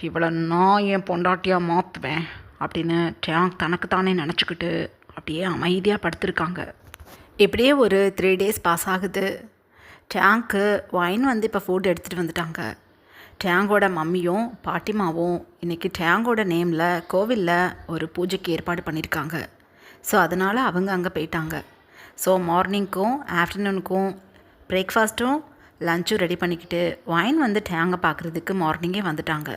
இவளை நான் என் பொண்டாட்டியாக மாற்றுவேன் அப்படின்னு டேங் தனக்கு தானே நினச்சிக்கிட்டு அப்படியே அமைதியாக படுத்திருக்காங்க. இப்படியே ஒரு 3 days பாஸ் ஆகுது. டேங்க்கு ஒயின் வந்து இப்போ ஃபுட் எடுத்துகிட்டு வந்துட்டாங்க. டேங்கோட மம்மியும் பாட்டிமாவும் இன்றைக்கி டேங்கோட நேமில் கோவிலில் ஒரு பூஜைக்கு ஏற்பாடு பண்ணியிருக்காங்க. ஸோ அதனால் அவங்க அங்கே போயிட்டாங்க. ஸோ மார்னிங்க்கும் ஆஃப்டர்நூனுக்கும் பிரேக்ஃபாஸ்ட்டும் லஞ்சும் ரெடி பண்ணிக்கிட்டு ஒயின் வந்து டேங்கை பார்க்குறதுக்கு மார்னிங்கே வந்துட்டாங்க.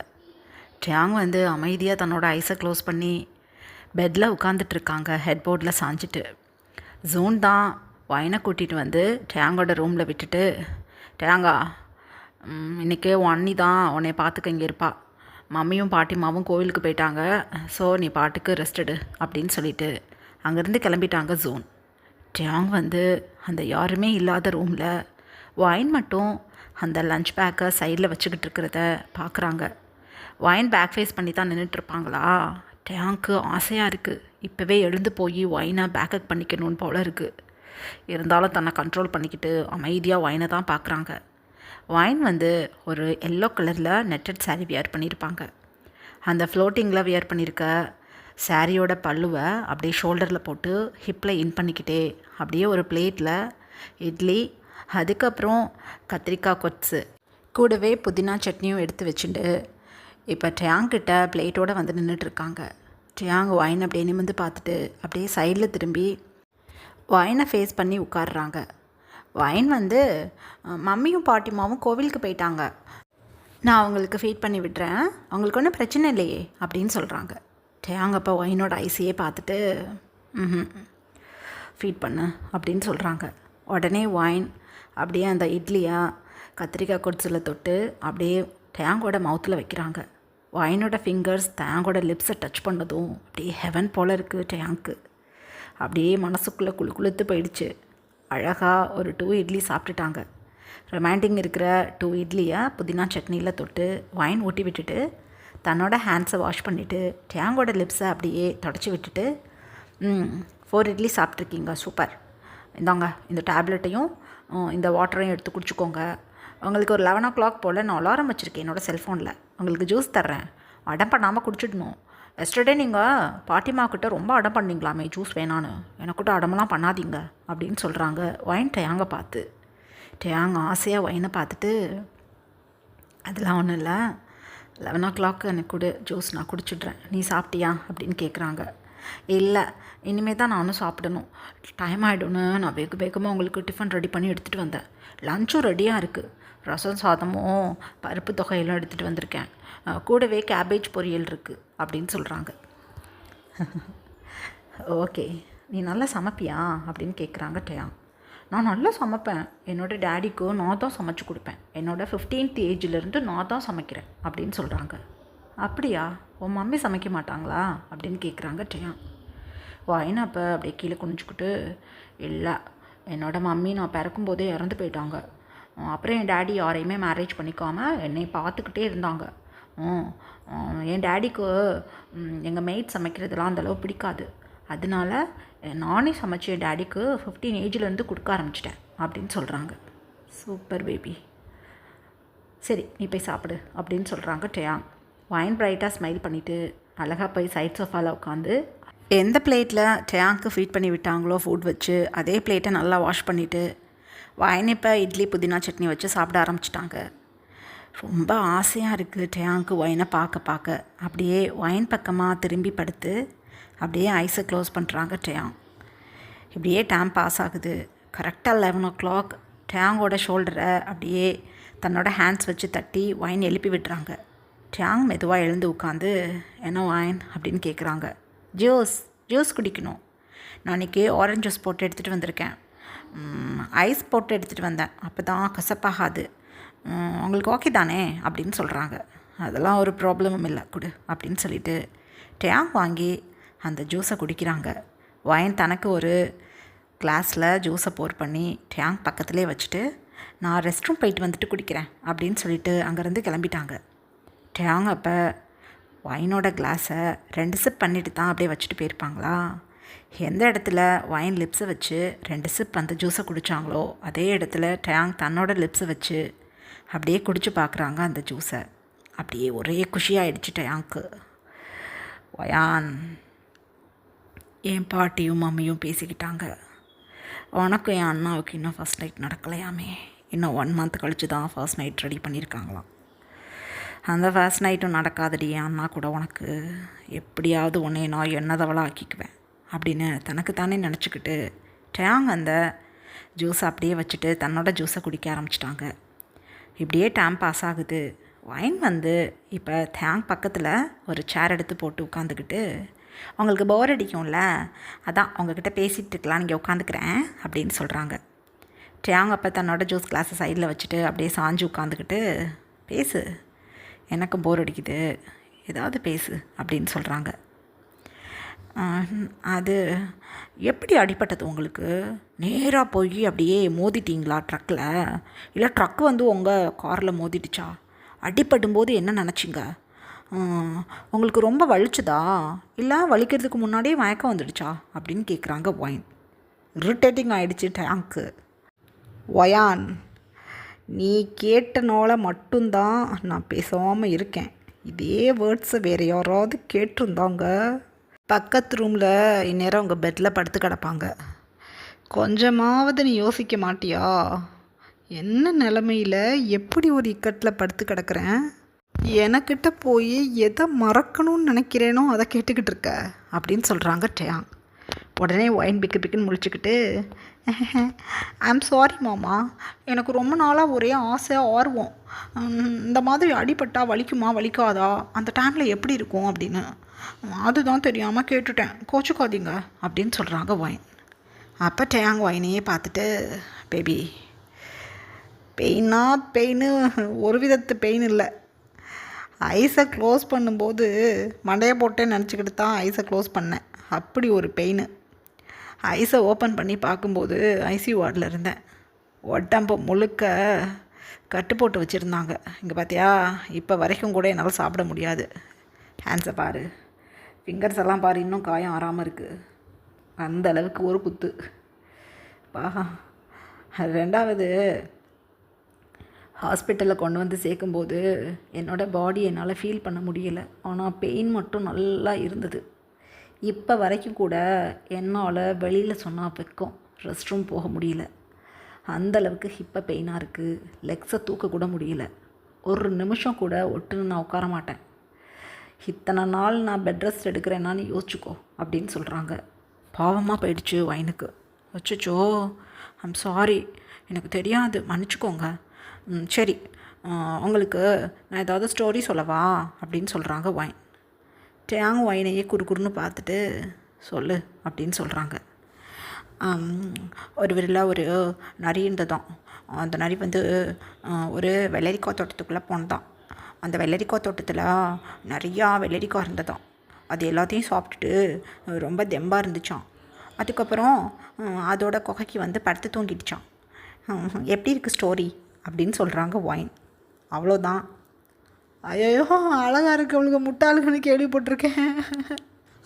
டேங் வந்து அமைதியாக தன்னோட ஐஸை க்ளோஸ் பண்ணி பெட்டில் உட்காந்துட்ருக்காங்க, ஹெட் போர்டில் சாஞ்சிட்டு. ஜூன் தான் ஒயினை கூட்டிகிட்டு வந்து டேங்கோட ரூமில் விட்டுட்டு, டேங்கா இன்றைக்கி ஒன்னி தான் உன்னை பார்த்துக்க இங்கே இருப்பா. மம்மியும் பாட்டிமாவும் கோவிலுக்கு போயிட்டாங்க. ஸோ நீ பாட்டுக்கு ரெஸ்ட் எடு அப்படின்னு சொல்லிவிட்டு அங்கேருந்து கிளம்பிட்டாங்க ஜூன். டேங் வந்து அந்த யாருமே இல்லாத ரூமில் ஒயின் மட்டும் அந்த லஞ்ச் பேக்கை சைடில் வச்சுக்கிட்டு இருக்கிறத பார்க்குறாங்க. ஒயின் பேக் ஃபேஸ் பண்ணி தான் நின்றுட்டுருப்பாங்களா. டேங்க்கு ஆசையாக இருக்குது, இப்போவே எழுந்து போய் ஒயினை பேக்கப் பண்ணிக்கணும்னு போல இருக்குது. இருந்தாலும் தன்னை கண்ட்ரோல் பண்ணிக்கிட்டு அமைதியாக ஒயினை தான் பார்க்குறாங்க. ஒயின் வந்து ஒரு எல்லோ கலரில் நெட்டட் சாரீ வியர் பண்ணியிருப்பாங்க. அந்த ஃப்ளோட்டிங்கில் வியர் பண்ணியிருக்க சாரியோட பல்லுவை அப்படியே ஷோல்டரில் போட்டு ஹிப்பில் இன் பண்ணிக்கிட்டே அப்படியே ஒரு பிளேட்டில் இட்லி, அதுக்கப்புறம் கத்திரிக்காய் கொத்து கூடவே புதினா சட்னியும் எடுத்து வச்சுட்டு இப்போ டேங்கிட்ட பிளேட்டோடு வந்து நின்றுட்டுருக்காங்க. டேங் ஒயின் அப்படியே நிமிர்ந்து பார்த்துட்டு அப்படியே சைடில் திரும்பி ஒயினை ஃபேஸ் பண்ணி உட்காடுறாங்க. ஒயின் வந்து மம்மியும் பாட்டிமாவும் கோவிலுக்கு போயிட்டாங்க, நான் அவங்களுக்கு ஃபீட் பண்ணி விடுறேன், அவங்களுக்கு ஒன்றும் பிரச்சனை இல்லையே அப்படின்னு சொல்கிறாங்க. டேங் அப்போ ஒயினோட ஐஸையே பார்த்துட்டு ஃபீட் பண்ணு அப்படின்னு சொல்கிறாங்க. உடனே ஒயின் அப்படியே அந்த இட்லியை கத்திரிக்காய் கொடிசில் தொட்டு அப்படியே டேங்கோட மவுத்தில் வைக்கிறாங்க. ஒயினோட ஃபிங்கர்ஸ் டேங்கோட லிப்ஸை டச் பண்ணதும் அப்படியே ஹெவன் போல் இருக்குது டேங்க்கு. அப்படியே மனசுக்குள்ளே குளுத்து போயிடுச்சு. அழகாக ஒரு 2 இட்லி சாப்பிட்டுட்டாங்க. ரொமான்டிக் இருக்கிற 2 இட்லியை புதினா சட்னியில் தொட்டு வைன் ஊட்டி விட்டுட்டு தன்னோட ஹேண்ட்ஸை வாஷ் பண்ணிவிட்டு டேங்கோட லிப்ஸை அப்படியே தொடச்சி விட்டுட்டு 4 இட்லி சாப்பிட்ருக்கீங்க, சூப்பர், இந்தாங்க இந்த டேப்லெட்டையும் இந்த வாட்டரையும் எடுத்து குடிச்சிக்கோங்க. உங்களுக்கு ஒரு 11 o'clock போல் நான் அலாரம் வச்சுருக்கேன் என்னோடய செல்ஃபோனில். உங்களுக்கு ஜூஸ் தர்றேன், அடம் பண்ணாமல் குடிச்சிடணும். எஸ்டர்டே நீங்கள் பாட்டிமாக்கிட்ட ரொம்ப அடம் பண்ணிங்களாமே ஜூஸ் வேணான்னு, எனக்கிட்ட அடமெல்லாம் பண்ணாதீங்க அப்படின்னு சொல்கிறாங்க வைன் டேங்கை பார்த்து. டேங் ஆசையாக வைனை பார்த்துட்டு, அதெல்லாம் ஒன்றும் இல்லை, 11 o'clock எனக்கு கொடு ஜூஸ், நான் குடிச்சிட்றேன், நீ சாப்பிட்டியா அப்படின்னு கேட்குறாங்க. இல்லை, இனிமேல் தான் நானும் சாப்பிடணும், டைம் ஆகிடும்னு நான் வேகமாக உங்களுக்கு டிஃபன் ரெடி பண்ணி எடுத்துகிட்டு வந்தேன். லஞ்சும் ரெடியாக இருக்குது, ரசம் சாதமும் பருப்பு தொகையெல்லாம் எடுத்துகிட்டு வந்திருக்கேன், கூடவே கேபேஜ் பொரியல் இருக்குது அப்படின்னு சொல்கிறாங்க. ஓகே, நீ நல்லா சமைப்பியா அப்படின்னு கேட்குறாங்க டேயாங். நான் நல்லா சமைப்பேன், என்னோடய டேடிக்கு நான் தான் சமைச்சு கொடுப்பேன், என்னோடய 15th ஏஜ்லேருந்து நான் தான் சமைக்கிறேன் அப்படின்னு சொல்கிறாங்க. அப்படியா, உன் மம்மி சமைக்க மாட்டாங்களா அப்படின்னு கேட்குறாங்க டேயாங். வைன் அப்போ அப்படியே கீழே குனிஞ்சிக்கிட்டு, இல்லை, என்னோடய மம்மி நான் பிறக்கும்போதே இறந்து போயிட்டாங்க, அப்புறம் என் டேடி யாரையுமே மேரேஜ் பண்ணிக்காமல் என்னை பார்த்துக்கிட்டே இருந்தாங்க. என் டேடிக்கு எங்கள் மெய்ட் சமைக்கிறதுலாம் அந்தளவு பிடிக்காது, அதனால நானே சமைச்சு என் டேடிக்கு 15 ஏஜ்லேருந்து கொடுக்க ஆரம்பிச்சிட்டேன் அப்படின்னு சொல்கிறாங்க. சூப்பர் பேபி, சரி நீ போய் சாப்பிடு அப்படின்னு சொல்கிறாங்க டேயாங். வைன் பிரைட்டாக ஸ்மைல் பண்ணிவிட்டு அழகாக போய் சைட் சோஃபாவில் உட்காந்து எந்த பிளேட்டில் டேயாங்க்கு ஃபீட் பண்ணி விட்டாங்களோ ஃபுட் வச்சு அதே பிளேட்டை நல்லா வாஷ் பண்ணிவிட்டு வைன் இப்போ இட்லி புதினா சட்னி வச்சு சாப்பிட ஆரம்பிச்சிட்டாங்க. ரொம்ப ஆசையாக இருக்குது டேயாங்க்கு வைனை பார்க்க. அப்படியே வைன் பக்கமாக திரும்பி படுத்து அப்படியே ஐஸை க்ளோஸ் பண்ணுறாங்க டேயாங். இப்படியே டைம் பாஸ் ஆகுது. கரெக்டாக 11 o'clock டேயாங்கோட ஷோல்டரை அப்படியே தன்னோட ஹேண்ட்ஸ் வச்சு தட்டி வைன் எழுப்பி விடுறாங்க. டேயாங் மெதுவாக எழுந்து உட்காந்து, என்ன வைன் அப்படின்னு கேட்குறாங்க. ஜூஸ் குடிக்கணும், நான் இன்றைக்கி ஆரஞ்ச் ஜூஸ் போட்டு எடுத்துகிட்டு வந்திருக்கேன், ஐஸ் போட்டு எடுத்துகிட்டு வந்தேன், அப்போ தான் கசப்பாகாது, உங்களுக்கு ஓகே தானே அப்படின்னு சொல்கிறாங்க. அதெல்லாம் ஒரு ப்ராப்ளமும் இல்லை, கொடு அப்படின்னு சொல்லிவிட்டு டேயாங் வாங்கி அந்த ஜூஸை குடிக்கிறாங்க. வைன் தனக்கு ஒரு கிளாஸில் ஜூஸை போர் பண்ணி டேயாங் பக்கத்துலேயே வச்சுட்டு, நான் ரெஸ்ட் ரூம் போயிட்டு வந்துட்டு குடிக்கிறேன் அப்படின்னு சொல்லிட்டு அங்கேருந்து கிளம்பிட்டாங்க. டேயாங் அப்போ வைனோட கிளாஸை 2 சிப் பண்ணிட்டு தான் அப்படியே வச்சுட்டு போயிருப்பாங்களா? எந்த இடத்துல வைன் லிப்ஸை வச்சு 2 சிப் அந்த ஜூஸை குடித்தாங்களோ அதே இடத்துல டேயாங் தன்னோட லிப்ஸை வச்சு அப்படியே குடிச்சு பார்க்குறாங்க அந்த ஜூஸை. அப்படியே ஒரே குஷியாகிடுச்சு டேயாங்க்கு. வயான், என் பாட்டியும் மம்மியும் பேசிக்கிட்டாங்க, உனக்கும் என் அண்ணாவுக்கு இன்னும் ஃபர்ஸ்ட் நைட் நடக்கலையாமே, இன்னும் 1 month கழித்து தான் ஃபர்ஸ்ட் நைட் ரெடி பண்ணியிருக்காங்களாம். அந்த ஃபர்ஸ்ட் நைட்டும் நடக்காதடி என் அண்ணா கூட, உனக்கு எப்படியாவது உன்னை நான் என்னதவளாக ஆக்கிக்குவேன் அப்படின்னு தனக்கு தானே நினச்சிக்கிட்டு டேயாங் அந்த ஜூஸை அப்படியே வச்சுட்டு தன்னோட ஜூஸை குடிக்க ஆரம்பிச்சிட்டாங்க. இப்படியே டைம் பாஸ் ஆகுது. வைன் இப்போ டேயாங் பக்கத்தில் ஒரு சேர் எடுத்து போட்டு உட்காந்துக்கிட்டு, உங்களுக்கு போர் அடிக்கும்ல, அதான் உங்ககிட்ட பேசிகிட்டு இருக்கலாம், நீங்கள் உட்காந்துக்கிறேன் அப்படின்னு சொல்கிறாங்க. டேயாங் அப்போ தன்னோட ஜூஸ் கிளாஸை சைடில் வச்சுட்டு அப்படியே சாஞ்சு உட்காந்துக்கிட்டு, பேசு, எனக்கு போர் அடிக்குது, ஏதாவது பேசு அப்படின்னு சொல்கிறாங்க. அது எப்படி அடிபட்டது உங்களுக்கு? நேராக போய் அப்படியே மோதிட்டிங்களா ட்ரக்கில், இல்லை ட்ரக் உங்கள் காரில் மோதிடுச்சா? அடிபடும்போது என்ன நினச்சிங்க? உங்களுக்கு ரொம்ப வலிச்சுதா, இல்லை வலிக்கிறதுக்கு முன்னாடியே மயக்கம் வந்துடுச்சா அப்படின்னு கேட்குறாங்க வைன். இரிட்டேட்டிங் ஆகிடுச்சு டேங்க்கு. வயான், நீ கேட்டனால மட்டும்தான் நான் பேசாமல் இருக்கேன், இதே வேர்ட்ஸை வேறு யாராவது கேட்டிருந்தாங்க பக்கத்து ரூமில் இந்நேரம் உங்கள் பெட்டில் படுத்து கிடப்பாங்க. கொஞ்சமாவது நீ யோசிக்க மாட்டியா? என்ன நிலமையில் எப்படி ஒரு இக்கட்டில் படுத்து கிடக்கிறேன், எனக்கிட்ட போய் எதை மறக்கணும்னு நினைக்கிறேனோ அதை கேட்டுக்கிட்டு இருக்க அப்படின்னு சொல்கிறாங்க டேயாங். உடனே வைன் பிக்குன்னு முழிச்சுக்கிட்டு, ஐம் சாரி மாமா, எனக்கு ரொம்ப நாளாக ஒரே ஆசை ஆர்வம், இந்த மாதிரி அடிபட்டா வலிக்குமா வலிக்காதா, அந்த டைமில் எப்படி இருக்கும் அப்படின்னு, அதுதான் தெரியாமல் கேட்டுட்டேன், கோச்சுக்காதீங்க அப்படின்னு சொல்கிறாங்க வைன். அப்போ டேயாங் வைனையே பார்த்துட்டு, பேபி, பெயின் ஒரு விதத்து பெயின் இல்லை, ஐஸை க்ளோஸ் பண்ணும்போது மண்டையை போட்டே நினச்சிக்கிட்டு தான் ஐஸை க்ளோஸ் பண்ணேன், அப்படி ஒரு பெயின். ஐஸை ஓப்பன் பண்ணி பார்க்கும்போது ஐசியூ வார்டில் இருந்தேன். உடம்பு முழுக்க கட்டு போட்டு வச்சுருந்தாங்க. இங்கே பார்த்தியா, இப்போ வரைக்கும் கூட என்னால் சாப்பிட முடியாது. ஹேண்ட்ஸை பாரு, ஃபிங்கர்ஸ் எல்லாம் பாரு, இன்னும் காயம் ஆறாமல் இருக்குது. அந்த அளவுக்கு ஒரு குத்து பா. ரெண்டாவது, ஹாஸ்பிட்டலில் கொண்டு வந்து சேர்க்கும்போது என்னோடய பாடி என்னால் ஃபீல் பண்ண முடியலை. ஆனால் பெயின் மட்டும் நல்லா இருந்தது. இப்போ வரைக்கும் கூட என்னால் வெளியில் சொன்னால் வைக்கும் ரெஸ்ட் ரூம் போக முடியல. அந்தளவுக்கு ஹிப்பை பெயினாக இருக்குது. லெக்ஸை தூக்கக்கூட முடியல. ஒரு நிமிஷம் கூட ஒட்டுன்னு நான் உட்கார மாட்டேன். இத்தனை நாள் நான் பெட் ரெஸ்ட் எடுக்கிறேன்னான்னு யோசிச்சுக்கோ அப்படின்னு சொல்கிறாங்க. பாவமாக போயிடுச்சு வைனுக்கு. அச்சோ, ஐம் சாரி, எனக்கு தெரியாது, மன்னிச்சிக்கோங்க. சரி, உங்களுக்கு நான் ஏதாவது ஸ்டோரி சொல்லவா அப்படின்னு சொல்கிறாங்க வைன். டேங் வைனையே குறுக்குறுன்னு பார்த்துட்டு சொல்லு அப்படின்னு சொல்கிறாங்க. ஒரு ஊரில் ஒரு நரி இருந்ததான். அந்த நரி வந்து ஒரு வெள்ளரிக்காய் தோட்டத்துக்குள்ளே போனதான். அந்த வெள்ளரிக்காய் தோட்டத்தில் நிறையா வெள்ளரிக்காய் இருந்ததாம். அது எல்லாத்தையும் சாப்பிட்டுட்டு ரொம்ப தெம்பாக இருந்துச்சான். அதுக்கப்புறம் அதோட குகைக்கு வந்து படுத்து தூங்கிடுச்சான். எப்படி இருக்குது ஸ்டோரி அப்படின்னு சொல்கிறாங்க வைன். அவ்வளோதான். ஐயோ, அழகாக இருக்கு, அவளுக்கு முட்டாளுக்குன்னு கேள்விப்பட்டிருக்கேன்.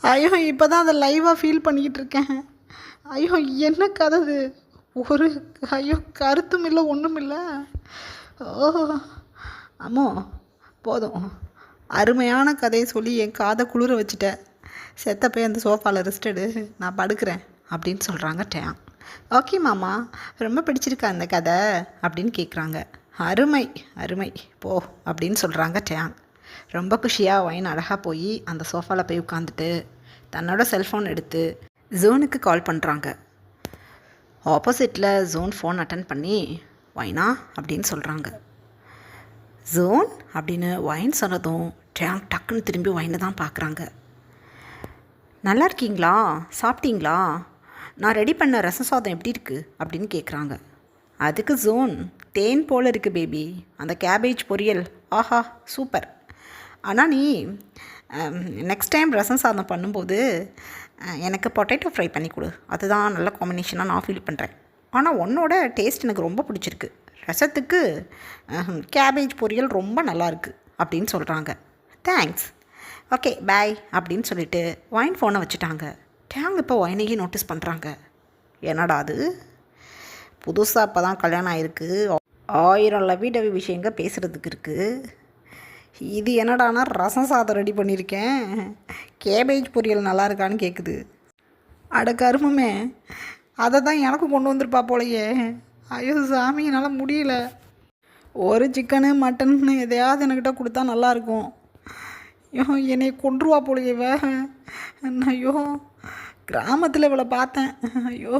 ஐயோ, இப்போ தான் அதை லைவாக ஃபீல் பண்ணிக்கிட்டு இருக்கேன். ஐயோ, என்ன கதை இது? ஒரு ஐயோ கருத்தும் இல்லை, ஒன்றும் இல்லை. ஓ அம்மோ, போதும். அருமையான கதையை சொல்லி என் காதை குளிர வச்சுட்டேன். செத்த போய் அந்த சோஃபாவில் ரெஸ்ட் எடு, நான் படுக்கிறேன் அப்படின்னு சொல்கிறாங்க டேங். ஓகே மாமா, ரொம்ப பிடிச்சிருக்கா அந்த கதை அப்படின்னு கேட்குறாங்க. அருமை அருமை, போ அப்படின்னு சொல்கிறாங்க டேங். ரொம்ப குஷியாக வைன் அழகாக போய் அந்த சோஃபாவில் போய் உட்காந்துட்டு தன்னோட செல்ஃபோன் எடுத்து ஜோனுக்கு கால் பண்ணுறாங்க. ஆப்போசிட்டில் ஜோன் ஃபோன் அட்டன் பண்ணி வைனா அப்படின்னு சொல்கிறாங்க. ஜோன் அப்படின்னு வைன் சொன்னதும் டேங் டக்குன்னு திரும்பி வைனை தான் பார்க்குறாங்க. நல்லா இருக்கீங்களா, சாப்பிட்டீங்களா, நான் ரெடி பண்ண ரசம் சாதம் எப்படி இருக்குது அப்படின்னு கேட்குறாங்க. அதுக்கு ஜோன், தேன் போல் இருக்குது பேபி, அந்த கேபேஜ் பொரியல் ஆஹா சூப்பர். ஆனால் நீ நெக்ஸ்ட் டைம் ரசம் சாதம் பண்ணும்போது எனக்கு பொட்டேட்டோ ஃப்ரை பண்ணி கொடு, அதுதான் நல்ல காம்பினேஷனாக நான் ஃபீல் பண்ணுறேன். ஆனால் உன்னோட டேஸ்ட் எனக்கு ரொம்ப பிடிச்சிருக்கு, ரசத்துக்கு கேபேஜ் பொரியல் ரொம்ப நல்லாயிருக்கு அப்படின்னு சொல்கிறாங்க. தேங்க்ஸ், ஓகே பாய் அப்படின்னு சொல்லிவிட்டு வைன் ஃபோனை வச்சுட்டாங்க. டேங் இப்போ வைனையே நோட்டீஸ் பண்ணுறாங்க. என்னடா அது, புதுசாக இப்போ தான் கல்யாணம் ஆகிருக்கு, 1000 லவி டவி விஷயங்கள் பேசுகிறதுக்கு இருக்குது. இது என்னடானா ரசம் சாதம் ரெடி பண்ணியிருக்கேன், கேபேஜ் பொரியல் நல்லா இருக்கான்னு கேட்குது. அட கருமமே, அதை தான் எனக்கும் கொண்டு வந்திருப்பா போலையே. ஐயோ சாமி, என்னால் முடியல. ஒரு சிக்கனு மட்டன்னு எதையாவது என்கிட்ட கொடுத்தா நல்லாயிருக்கும். ஐயோ, என்னை கொன்றுவா போலையவ. ஐயோ, கிராமத்தில் இவளை பார்த்தேன். ஐயோ,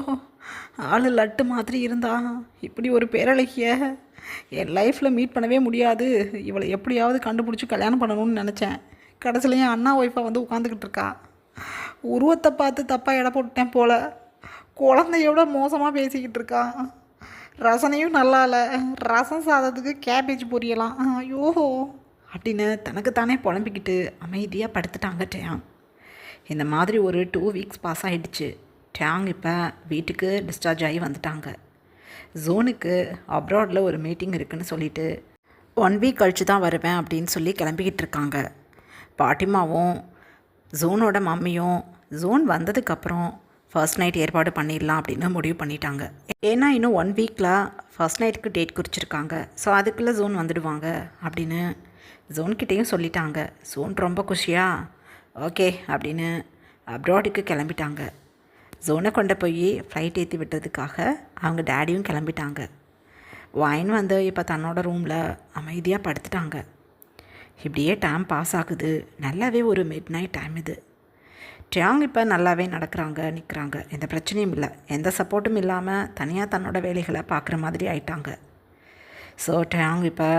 ஆள் லட்டு மாதிரி இருந்தா, இப்படி ஒரு பேரழகிய என் லைஃப்பில் மீட் பண்ணவே முடியாது. இவளை எப்படியாவது கண்டுபிடிச்சி கல்யாணம் பண்ணணும்னு நினச்சேன். கடைசியில் என் அண்ணா ஒய்ஃபாக வந்து உட்காந்துக்கிட்டு இருக்கா. உருவத்தை பார்த்து தப்பாக எடை போட்டுட்டேன் போல். குழந்தையோட மோசமாக பேசிக்கிட்டு இருக்கா. ரசனையும் நல்லா இல்லை, ரசம் சாதத்துக்கு கேபேஜ் பொரியலாம். ஐயோ அப்படின்னு தனக்குத்தானே புலம்பிக்கிட்டு அமைதியாக படுத்துட்டாங்க டேங். இந்த மாதிரி ஒரு 2 வீக்ஸ் பாஸ் ஆகிடுச்சு. டேங் இப்போ வீட்டுக்கு டிஸ்சார்ஜ் ஆகி வந்துட்டாங்க. ஜோனுக்கு அப்ராடில் ஒரு மீட்டிங் இருக்குதுன்னு சொல்லிவிட்டு 1 வீக் கழித்து தான் வருவேன் அப்படின்னு சொல்லி கிளம்பிக்கிட்டு இருக்காங்க. பாட்டிமாவும் ஜோனோட மம்மியும் ஜோன் வந்ததுக்கப்புறம் ஃபர்ஸ்ட் நைட் ஏற்பாடு பண்ணிடலாம் அப்படின்னு முடிவு பண்ணிட்டாங்க. ஏன்னா இன்னும் 1 வீக்கில் ஃபர்ஸ்ட் நைட்டுக்கு டேட் குறிச்சிருக்காங்க. ஸோ அதுக்குள்ளே ஜோன் வந்துடுவாங்க அப்படின்னு ஜோன்கிட்டேயும் சொல்லிட்டாங்க. ஜோன் ரொம்ப குஷியாக ஓகே அப்படின்னு அப்ராடுக்கு கிளம்பிட்டாங்க. ஜோனை கொண்டு போய் ஃப்ளைட் ஏற்றி விட்டதுக்காக அவங்க டேடியும் கிளம்பிட்டாங்க. வைன் வந்து இப்போ தன்னோட ரூமில் அமைதியாக படுத்துட்டாங்க. இப்படியே டைம் பாஸ் ஆகுது. நல்லாவே ஒரு மிட் நைட் டைம் இது. டேங் இப்போ நல்லாவே நடக்கிறாங்க, நிற்கிறாங்க, எந்த பிரச்சனையும் இல்லை. எந்த சப்போர்ட்டும் இல்லாமல் தனியாக தன்னோட வேலைகளை பார்க்குற மாதிரி ஆயிட்டாங்க. ஸோ டேங் இப்போ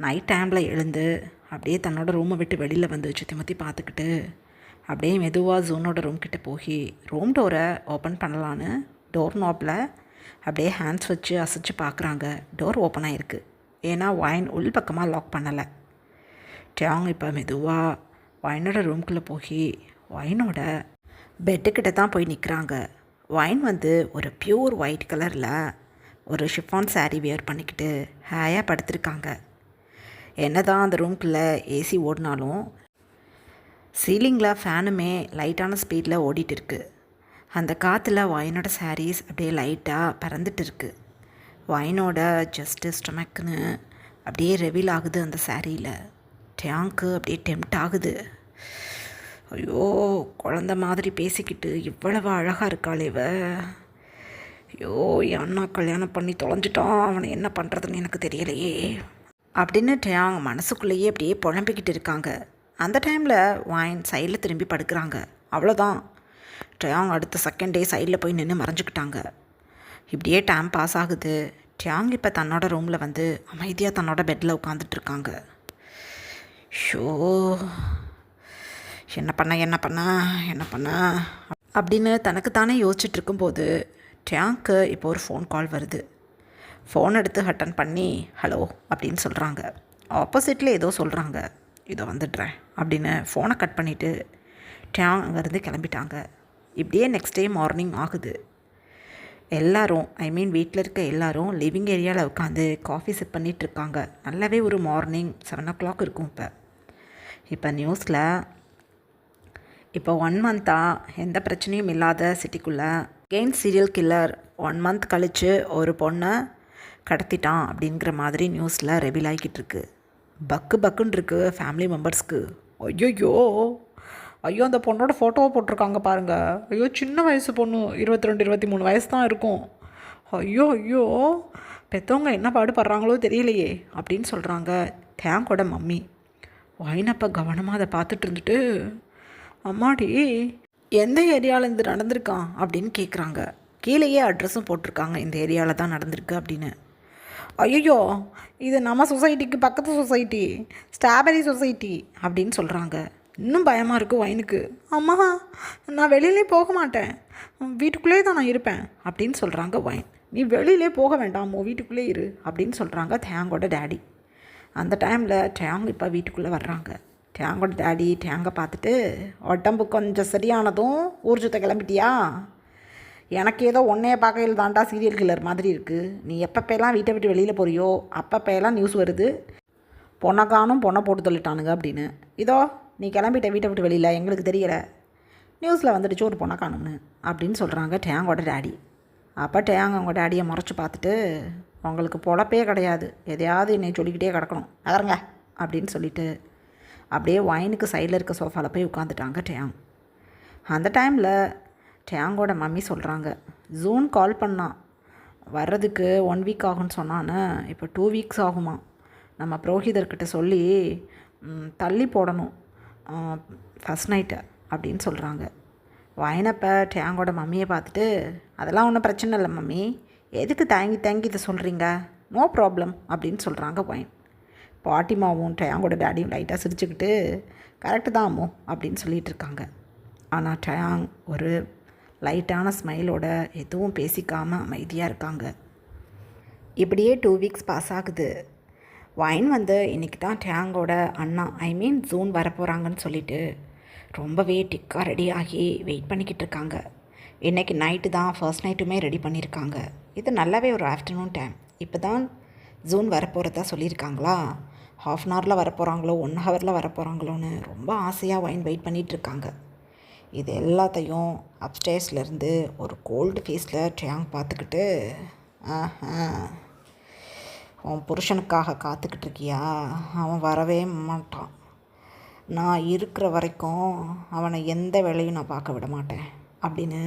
நைட் டைமில் எழுந்து அப்படியே தன்னோட ரூமை விட்டு வெளியில் வந்து சுற்றி முற்றி பார்த்துக்கிட்டு அப்படியே மெதுவாக ஜோனோட ரூம் கிட்டே போய் ரூம் டோரை ஓப்பன் பண்ணலான்னு டோர் நாப்பில் அப்படியே ஹேண்ட்ஸ் வச்சு அசைச்சு பார்க்குறாங்க. டோர் ஓப்பன் ஆகிருக்கு. ஏன்னா வைன் உள் பக்கமாக லாக் பண்ணலை. டேங் இப்போ மெதுவாக வைனோட ரூம்குள்ளே போய் வைனோட பெட்டுக்கிட்ட தான் போய் நிற்கிறாங்க. வைன் வந்து ஒரு பியூர் ஒயிட் கலரில் ஒரு ஷிஃபான் saree வியர் பண்ணிக்கிட்டு ஹேயாக படுத்திருக்காங்க. என்ன தான் அந்த ரூம்குள்ளே ஏசி ஓடினாலும் சீலிங்கில் ஃபேனுமே லைட்டான ஸ்பீடில் ஓடிட்டு இருக்கு. அந்த காற்றுல வைனோட சாரீஸ் அப்படியே லைட்டாக பறந்துட்டு இருக்கு. வைனோட ஜஸ்ட்டு ஸ்டொமக்குன்னு அப்படியே ரெவீல் ஆகுது அந்த சாரியில். டேங்க்கு அப்படியே டெம்ட் ஆகுது. ஐயோ, குழந்த மாதிரி பேசிக்கிட்டு இவ்வளவு அழகாக இருக்காளே இவ. ஐயோ, என் அண்ணா கல்யாணம் பண்ணி தொலைஞ்சிட்டான், அவனை என்ன பண்ணுறதுன்னு எனக்கு தெரியலையே அப்படின்னு டேங் மனசுக்குள்ளேயே அப்படியே புழம்பிக்கிட்டு இருக்காங்க. அந்த டைமில் வைன் சைடில் திரும்பி படுக்கிறாங்க. அவ்வளோதான், டேங் அடுத்த செகண்ட் டே சைடில் போய் நின்று மறைஞ்சிக்கிட்டாங்க. இப்படியே டைம் பாஸ் ஆகுது. டேங் இப்போ தன்னோட ரூமில் வந்து அமைதியாக தன்னோட பெட்டில் உட்காந்துட்ருக்காங்க. ஷோ, என்ன பண்ண அப்படின்னு தனக்கு தானே யோசிச்சுட்டு இருக்கும்போது டேங்க்கு இப்போ ஒரு ஃபோன் கால் வருது. ஃபோன் எடுத்து அட்டன் பண்ணி ஹலோ அப்படின்னு சொல்கிறாங்க. ஆப்போசிட்டில் ஏதோ சொல்கிறாங்க. இதோ வந்துடுறேன் அப்படின்னு ஃபோனை கட் பண்ணிவிட்டு டேங் அங்கேருந்து கிளம்பிட்டாங்க. இப்படியே நெக்ஸ்ட் டே மார்னிங் ஆகுது. எல்லோரும் வீட்டில் இருக்க எல்லோரும் லிவிங் ஏரியாவில் உட்காந்து காஃபி சிப் பண்ணிகிட்ருக்காங்க. நல்லாவே ஒரு மார்னிங் 7 o'clock இருக்கும். இப்போ நியூஸில் இப்போ 1 month-ஆக எந்த பிரச்சனையும் இல்லாத சிட்டிக்குள்ளே கெயின் சீரியல் கில்லர் 1 month கழித்து ஒரு பொண்ணை கடத்திட்டான் அப்படிங்கிற மாதிரி நியூஸில் ரெவீல் ஆகிக்கிட்டு இருக்கு. பக்குன்னு இருக்குது ஃபேமிலி மெம்பர்ஸ்க்கு. ஐயோ, அந்த பொண்ணோட ஃபோட்டோவை போட்டிருக்காங்க பாருங்கள். ஐயோ, சின்ன வயசு பொண்ணு, 22 23 வயசு தான் இருக்கும். ஐயோ, பெற்றவங்க என்ன பாடுபடுறாங்களோ தெரியலையே அப்படின்னு சொல்கிறாங்க டேங்கோட மம்மி. வைனப்போ கவனமாக அதை பார்த்துட்டு இருந்துட்டு, அம்மாடி எந்த ஏரியாவில் இருந்து நடந்திருக்கான் அப்படின்னு கேட்குறாங்க. கீழேயே அட்ரஸும் போட்டிருக்காங்க, இந்த ஏரியாவில் தான் நடந்திருக்கு அப்படின்னு. ஐயோ, இது நம்ம சொசைட்டிக்கு பக்கத்து சொசைட்டி, ஸ்ட்ராபெரி சொசைட்டி அப்படின்னு சொல்கிறாங்க. இன்னும் பயமாக இருக்குது வைனுக்கு. அம்மா, நான் வெளியிலே போக மாட்டேன், வீட்டுக்குள்ளே தான் நான் இருப்பேன் அப்படின்னு சொல்கிறாங்க வைன். நீ வெளியிலே போக வேண்டாமோ, வீட்டுக்குள்ளே இரு அப்படின்னு சொல்கிறாங்க டேங்கோட டேடி. அந்த டைமில் டேங் இப்போ வீட்டுக்குள்ளே வர்றாங்க. டேங்கோட டேடி டேங்கை பார்த்துட்டு, உடம்பு கொஞ்சம் சரியானதும் ஊர் சுத்த கிளம்பிட்டியா? எனக்கு ஏதோ ஒன்றைய பார்க்கையில் தாண்டா சீரியல் கில்லர் மாதிரி இருக்குது. நீ எப்பப்பெல்லாம் வீட்டை விட்டு வெளியில் போறியோ அப்பப்பெல்லாம் நியூஸ் வருது, பொண்ணை காணும், பொண்ணை போட்டு தள்ளிட்டானுங்க அப்படின்னு. இதோ நீ கிளம்பிட்ட வீட்டை விட்டு வெளியில், எங்களுக்கு தெரியலை, நியூஸில் வந்துடுச்சு ஒரு பொண்ணை காணும்னு அப்படின்னு சொல்கிறாங்க டேங்கோட டேடி. அப்போ டேங் அவங்க டேடியை முறைச்சி பார்த்துட்டு, உங்களுக்கு பொழப்பே கிடையாது, எதையாவது என்னை சொல்லிக்கிட்டே கிடக்கணும், நகருங்க அப்படின்னு சொல்லிவிட்டு அப்படியே வைனுக்கு சைடில் இருக்க சோஃபாவில் போய் உட்காந்துட்டாங்க டேங். அந்த டைமில் டேங்கோட மம்மி சொல்கிறாங்க, ஜூன் கால் பண்ணான், வர்றதுக்கு 1 week ஆகும்னு சொன்னான்னு, இப்போ 2 weeks ஆகுமா. நம்ம புரோஹிதர்கிட்ட சொல்லி தள்ளி போடணும் ஃபஸ்ட் நைட்டை அப்படின்னு சொல்கிறாங்க. வைனப்போ டேங்கோட மம்மியை பார்த்துட்டு, அதெல்லாம் ஒன்றும் பிரச்சனை இல்லை மம்மி, எதுக்கு தேங்கி இதை சொல்கிறீங்க, நோ ப்ராப்ளம் அப்படின்னு சொல்கிறாங்க வைன். பாட்டிமாவும் டேங்கோட டேடியும் லைட்டாக சிரிச்சுக்கிட்டு, கரெக்டு தான் அம்மோ அப்படின்னு சொல்லிகிட்டு இருக்காங்க. ஆனால் டேங் ஒரு லைட்டான ஸ்மைலோட எதுவும் பேசிக்காமல் அமைதியாக இருக்காங்க. இப்படியே 2 weeks பாஸ் ஆகுது. வைன் வந்து இன்றைக்கி தான் டேங்கோட அண்ணா ஜூன் வரப்போகிறாங்கன்னு சொல்லிட்டு ரொம்பவே டிக்காக ரெடி ஆகி வெயிட் பண்ணிக்கிட்டு இருக்காங்க. இன்றைக்கி நைட்டு தான் ஃபர்ஸ்ட் நைட்டுமே ரெடி பண்ணியிருக்காங்க. இது நல்லாவே ஒரு ஆஃப்டர்நூன் டைம். இப்போ தான் ஜூன் வரப்போகிறதா சொல்லியிருக்காங்களா, 1/2 hour வரப்போகிறாங்களோ 1 hour வரப்போகிறாங்களோன்னு ரொம்ப ஆசையாக வைன் வெயிட் பண்ணிகிட்ருக்காங்க. இது எல்லாத்தையும் அப்ஸ்டேர்ஸ்லேருந்து ஒரு கோல்டு ஃபேஸில் டேங் பார்த்துக்கிட்டு, உன் புருஷனுக்காக காத்துக்கிட்டு இருக்கியா, அவன் வரவே மாட்டான், நான் இருக்கிற வரைக்கும் அவனை எந்த வேலையும் நான் பார்க்க விட மாட்டேன் அப்படின்னு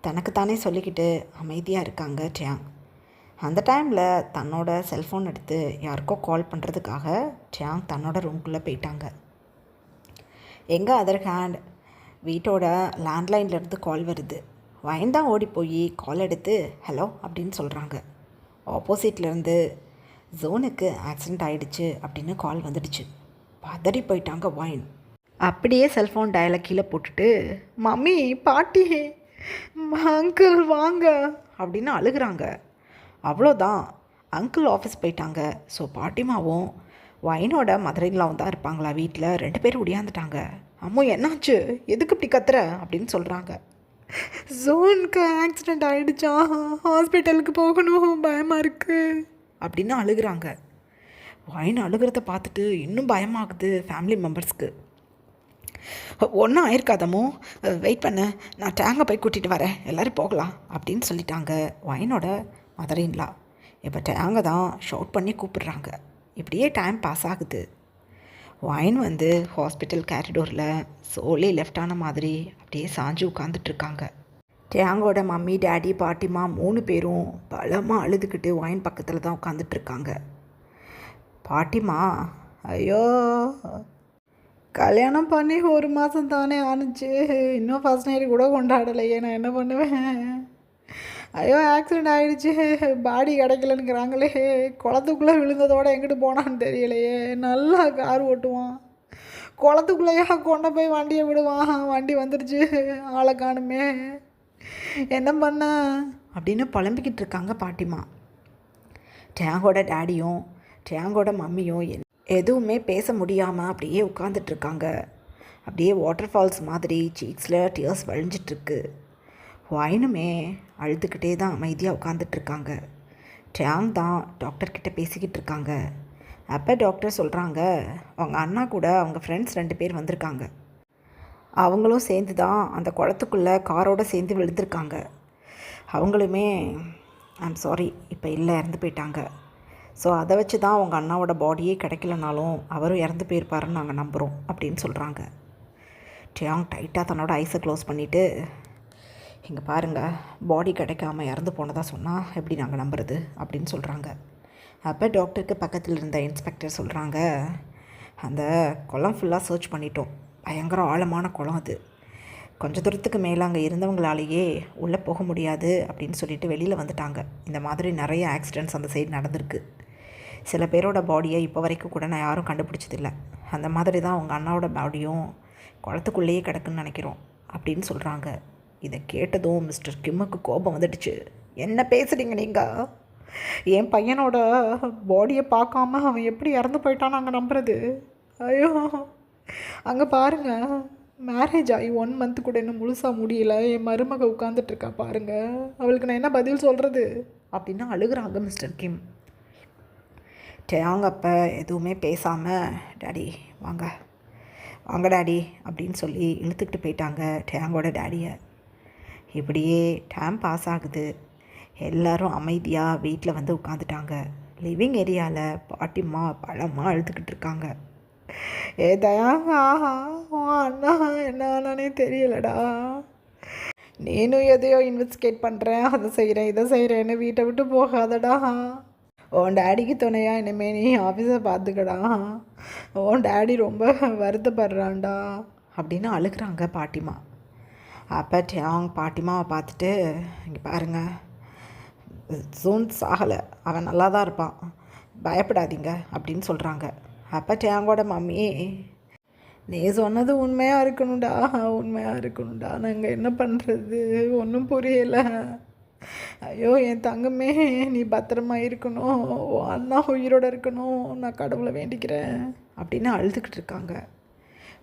தனக்குத்தானே சொல்லிக்கிட்டு அமைதியாக இருக்காங்க டேங். அந்த டைமில் தன்னோட செல்ஃபோன் எடுத்து யாருக்கோ கால் பண்ணுறதுக்காக டேங் தன்னோட ரூம்குள்ளே போயிட்டாங்க. எங்கள் அதர் ஹேண்ட் வீட்டோட லேண்ட்லைன்லேருந்து கால் வருது. வைன் தான் ஓடி போய் கால் எடுத்து ஹலோ அப்படின்னு சொல்கிறாங்க. ஆப்போசிட்லேருந்து ஜோனுக்கு ஆக்சிடெண்ட் ஆகிடுச்சு அப்படின்னு கால் வந்துடுச்சு. பதறி போயிட்டாங்க வைன். அப்படியே செல்ஃபோன் டயலை கீழே போட்டுட்டு, மம்மி, பாட்டி, அங்கிள் வாங்க அப்படின்னு அழுகிறாங்க. அவ்வளோதான், அங்கிள் ஆஃபீஸ் போயிட்டாங்க. ஸோ பாட்டிமாவும் வைனோட மதுரைங்களாவும் தான் இருப்பாங்களா வீட்டில். 2 பேரும் ஒடியாந்துட்டாங்க. அம்மோ, என்னாச்சு, எதுக்கு இப்படி கத்துற அப்படின்னு சொல்கிறாங்க. ஜோனுக்கு ஆக்சிடெண்ட் ஆகிடுச்சா, ஹாஸ்பிட்டலுக்கு போகணும், பயமாக இருக்குது அப்படின்னு அழுகுறாங்க. வைன் அழுகிறத பார்த்துட்டு இன்னும் பயமாகுது ஃபேமிலி மெம்பர்ஸ்க்கு. ஒன்றும் ஆயிருக்காதமோ, வெயிட் பண்ண, நான் டேங்கை போய் கூட்டிகிட்டு வரேன், எல்லோரும் போகலாம் அப்படின்னு சொல்லிட்டாங்க வைனோட மதரின்லா. இப்போ டேங்கை தான் ஷவுட் பண்ணி கூப்பிடுறாங்க. இப்படியே டைம் பாஸ் ஆகுது. வைன் வந்து ஹாஸ்பிட்டல் கேரிடோரில் சோலி லெஃப்ட் ஆன மாதிரி அப்படியே சாஞ்சு உட்காந்துட்ருக்காங்க. டேங்கோட மம்மி, டேடி, பாட்டிமா 3 பேரும் பலமாக அழுதுகிட்டு வைன் பக்கத்தில் தான் உட்காந்துட்ருக்காங்க. பாட்டிமா, ஐயோ கல்யாணம் பண்ணி 1 மாதம் தானே ஆணுச்சு, இன்னும் ஃபர்ஸ்ட் நைட் கூட கொண்டாடலையே, நான் என்ன பண்ணுவேன்? ஐயோ ஆக்சிடெண்ட் ஆகிடுச்சு, பாடி கிடைக்கலனுங்கிறாங்களே, குளத்துக்குள்ளே விழுந்ததோடு எங்கிட்டு போனான்னு தெரியலையே, நல்லா கார் ஓட்டுவான், குளத்துக்குள்ளேயா கொண்டு போய் வண்டியை விடுவான், வண்டி வந்துடுச்சு, ஆளை காணுமே, என்ன பண்ண அப்படின்னு புலம்பிக்கிட்டு இருக்காங்க பாட்டிமா. டேங்கோட டேடியும் டேங்கோட மம்மியும் எதுவுமே பேச முடியாமல் அப்படியே உட்காந்துட்ருக்காங்க. அப்படியே வாட்டர் ஃபால்ஸ் மாதிரி சீக்ஸில் டியர்ஸ் வழிஞ்சிட்ருக்கு. வைனுமே அழுதுகிட்டே தான் அமைதியாக உட்காந்துட்ருக்காங்க. டேங் தான் டாக்டர்கிட்ட பேசிக்கிட்டு இருக்காங்க. அப்போ டாக்டர் சொல்கிறாங்க, அவங்க அண்ணா கூட அவங்க ஃப்ரெண்ட்ஸ் 2 பேர் வந்திருக்காங்க, அவங்களும் சேர்ந்து தான் அந்த குளத்துக்குள்ளே காரோடு சேர்ந்து விழுந்திருக்காங்க. அவங்களுமே ஐம் சாரி இப்போ இல்லை, இறந்து போயிட்டாங்க. ஸோ அதை வச்சு தான் அவங்க அண்ணாவோட பாடியே கிடைக்கலனாலும் அவரும் இறந்து போயிருப்பாருன்னு நாங்கள் நம்புகிறோம் அப்படின்னு சொல்கிறாங்க. டேங் டைட்டாக தன்னோட ஐஸை க்ளோஸ் பண்ணிவிட்டு, இங்கே பாருங்கள், பாடி கிடைக்காம இறந்து போனதாக சொன்னால் எப்படி நாங்கள் நம்புறது அப்படின்னு சொல்கிறாங்க. அப்போ டாக்டருக்கு பக்கத்தில் இருந்த இன்ஸ்பெக்டர் சொல்கிறாங்க, அந்த குளம் ஃபுல்லாக சர்ச் பண்ணிட்டோம், பயங்கர ஆழமான குளம் அது, கொஞ்சம் தூரத்துக்கு மேலே அங்கே இருந்தவங்களாலேயே உள்ளே போக முடியாது அப்படின்னு சொல்லிட்டு வெளியில் வந்துட்டாங்க. இந்த மாதிரி நிறைய ஆக்சிடெண்ட்ஸ் அந்த சைடு நடந்திருக்கு. சில பேரோட பாடியை இப்போ வரைக்கும் கூட நான் யாரும் கண்டுபிடிச்சதில்லை. அந்த மாதிரி தான் அவங்க அண்ணாவோட பாடியும் குளத்துக்குள்ளேயே கிடக்குன்னு நினைக்கிறோம் அப்படின்னு சொல்கிறாங்க. இதை கேட்டதும் மிஸ்டர் கிம்முக்கு கோபம் வந்துடுச்சு. என்ன பேசுகிறீங்க நீங்கள்? என் பையனோட பாடியை பார்க்காம அவன் எப்படி இறந்து போயிட்டான்னு நாங்கள் நம்புறது? ஐயோ, அங்கே பாருங்கள், மேரேஜ் ஆகி 1 மந்த் கூட இன்னும் முழுசாக முடியல, என் மருமக உட்காந்துட்ருக்கா பாருங்கள், அவளுக்கு நான் என்ன பதில் சொல்கிறது அப்படின்னு அழுகுறாங்க மிஸ்டர் கிம். டேங் அப்போ எதுவுமே பேசாமல், டாடி வாங்க வாங்க டாடி அப்படின்னு சொல்லி இழுத்துக்கிட்டு போயிட்டாங்க டேங்கோட டேடியை. இப்படியே டைம் பாஸ் ஆகுது. எல்லோரும் அமைதியாக வீட்டில் வந்து உட்காந்துட்டாங்க. லிவிங் ஏரியாவில் பாட்டிம்மா பழமாக அழுதுகிட்டு இருக்காங்க. ஏ தயாங்க, ஆஹா அண்ணா என்ன ஆனானே தெரியலடா, நீனும் எதையோ இன்வெஸ்டிகேட் பண்ணுறேன், அதை செய்கிறேன் இதை செய்கிறேன்னு வீட்டை விட்டு போகாதடா, உன் டேடிக்கு துணையாக இனிமே நீ ஆஃபீஸை பார்த்துக்கடா, உன் டேடி ரொம்ப வருத்தப்படுறான்டா அப்படின்னு அழுகிறாங்க பாட்டிமா. அப்போ டேங் பாட்டிமாவை பார்த்துட்டு, இங்கே பாருங்கள், ஜூன் சாகலை, அவன் நல்லா தான் இருப்பான், பயப்படாதீங்க அப்படின்னு சொல்கிறாங்க. அப்போ டேங்கோட மம்மி, நீ சொன்னது உண்மையாக இருக்கணும்டா, உண்மையாக இருக்கணும்டா, நாங்கள் என்ன பண்ணுறது ஒன்றும் புரியலை, ஐயோ என் தங்கமே நீ பத்திரமா இருக்கணும், அண்ணா உயிரோடு இருக்கணும், நான் கடவுளை வேண்டிக்கிறேன் அப்படின்னு அழுதுகிட்டு இருக்காங்க.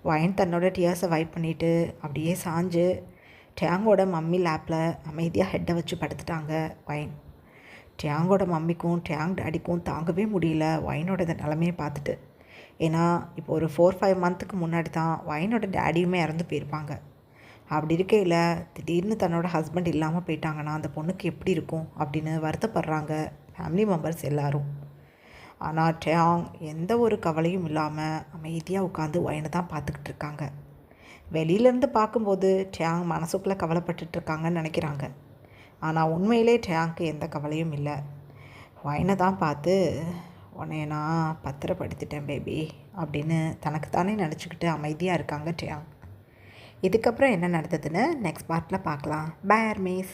வைன் தன்னோட டியர்ஸை வைப் பண்ணிவிட்டு அப்படியே சாஞ்சு டேங்கோட மம்மி லேப்பில் அமைதியாக ஹெட்டை வச்சு படுத்துட்டாங்க வைன். டேங்கோட மம்மிக்கும் டேங் டேடிக்கும் தாங்கவே முடியல வைனோட இந்த நிலமையை பார்த்துட்டு. ஏன்னா இப்போ ஒரு 4-5 மந்த்துக்கு முன்னாடி தான் வைனோட டேடியுமே இறந்து போயிருப்பாங்க. அப்படி இருக்கையில் திடீர்னு தன்னோட ஹஸ்பண்ட் இல்லாமல் போயிட்டாங்கன்னா அந்த பொண்ணுக்கு எப்படி இருக்கும் அப்படின்னு வருத்தப்படுறாங்க ஃபேமிலி மெம்பர்ஸ் எல்லோரும். ஆனால் டேங் எந்த ஒரு கவலையும் இல்லாமல் அமைதியாக உட்காந்து வைனை தான் பார்த்துக்கிட்டு இருக்காங்க. வெளியிலேருந்து பார்க்கும்போது டேங் மனசுக்குள்ளே கவலைப்பட்டுட்ருக்காங்கன்னு நினைக்கிறாங்க. ஆனால் உண்மையிலே டேங்க்கு எந்த கவலையும் இல்லை. வைனை தான் பார்த்து, உன்னைய நான் பத்திரப்படுத்திட்டேன் பேபி அப்படின்னு தனக்கு தானே நினச்சிக்கிட்டு அமைதியாக இருக்காங்க டேங். இதுக்கப்புறம் என்ன நடந்ததுன்னு நெக்ஸ்ட் பார்ட்டில் பார்க்கலாம். Bye armies.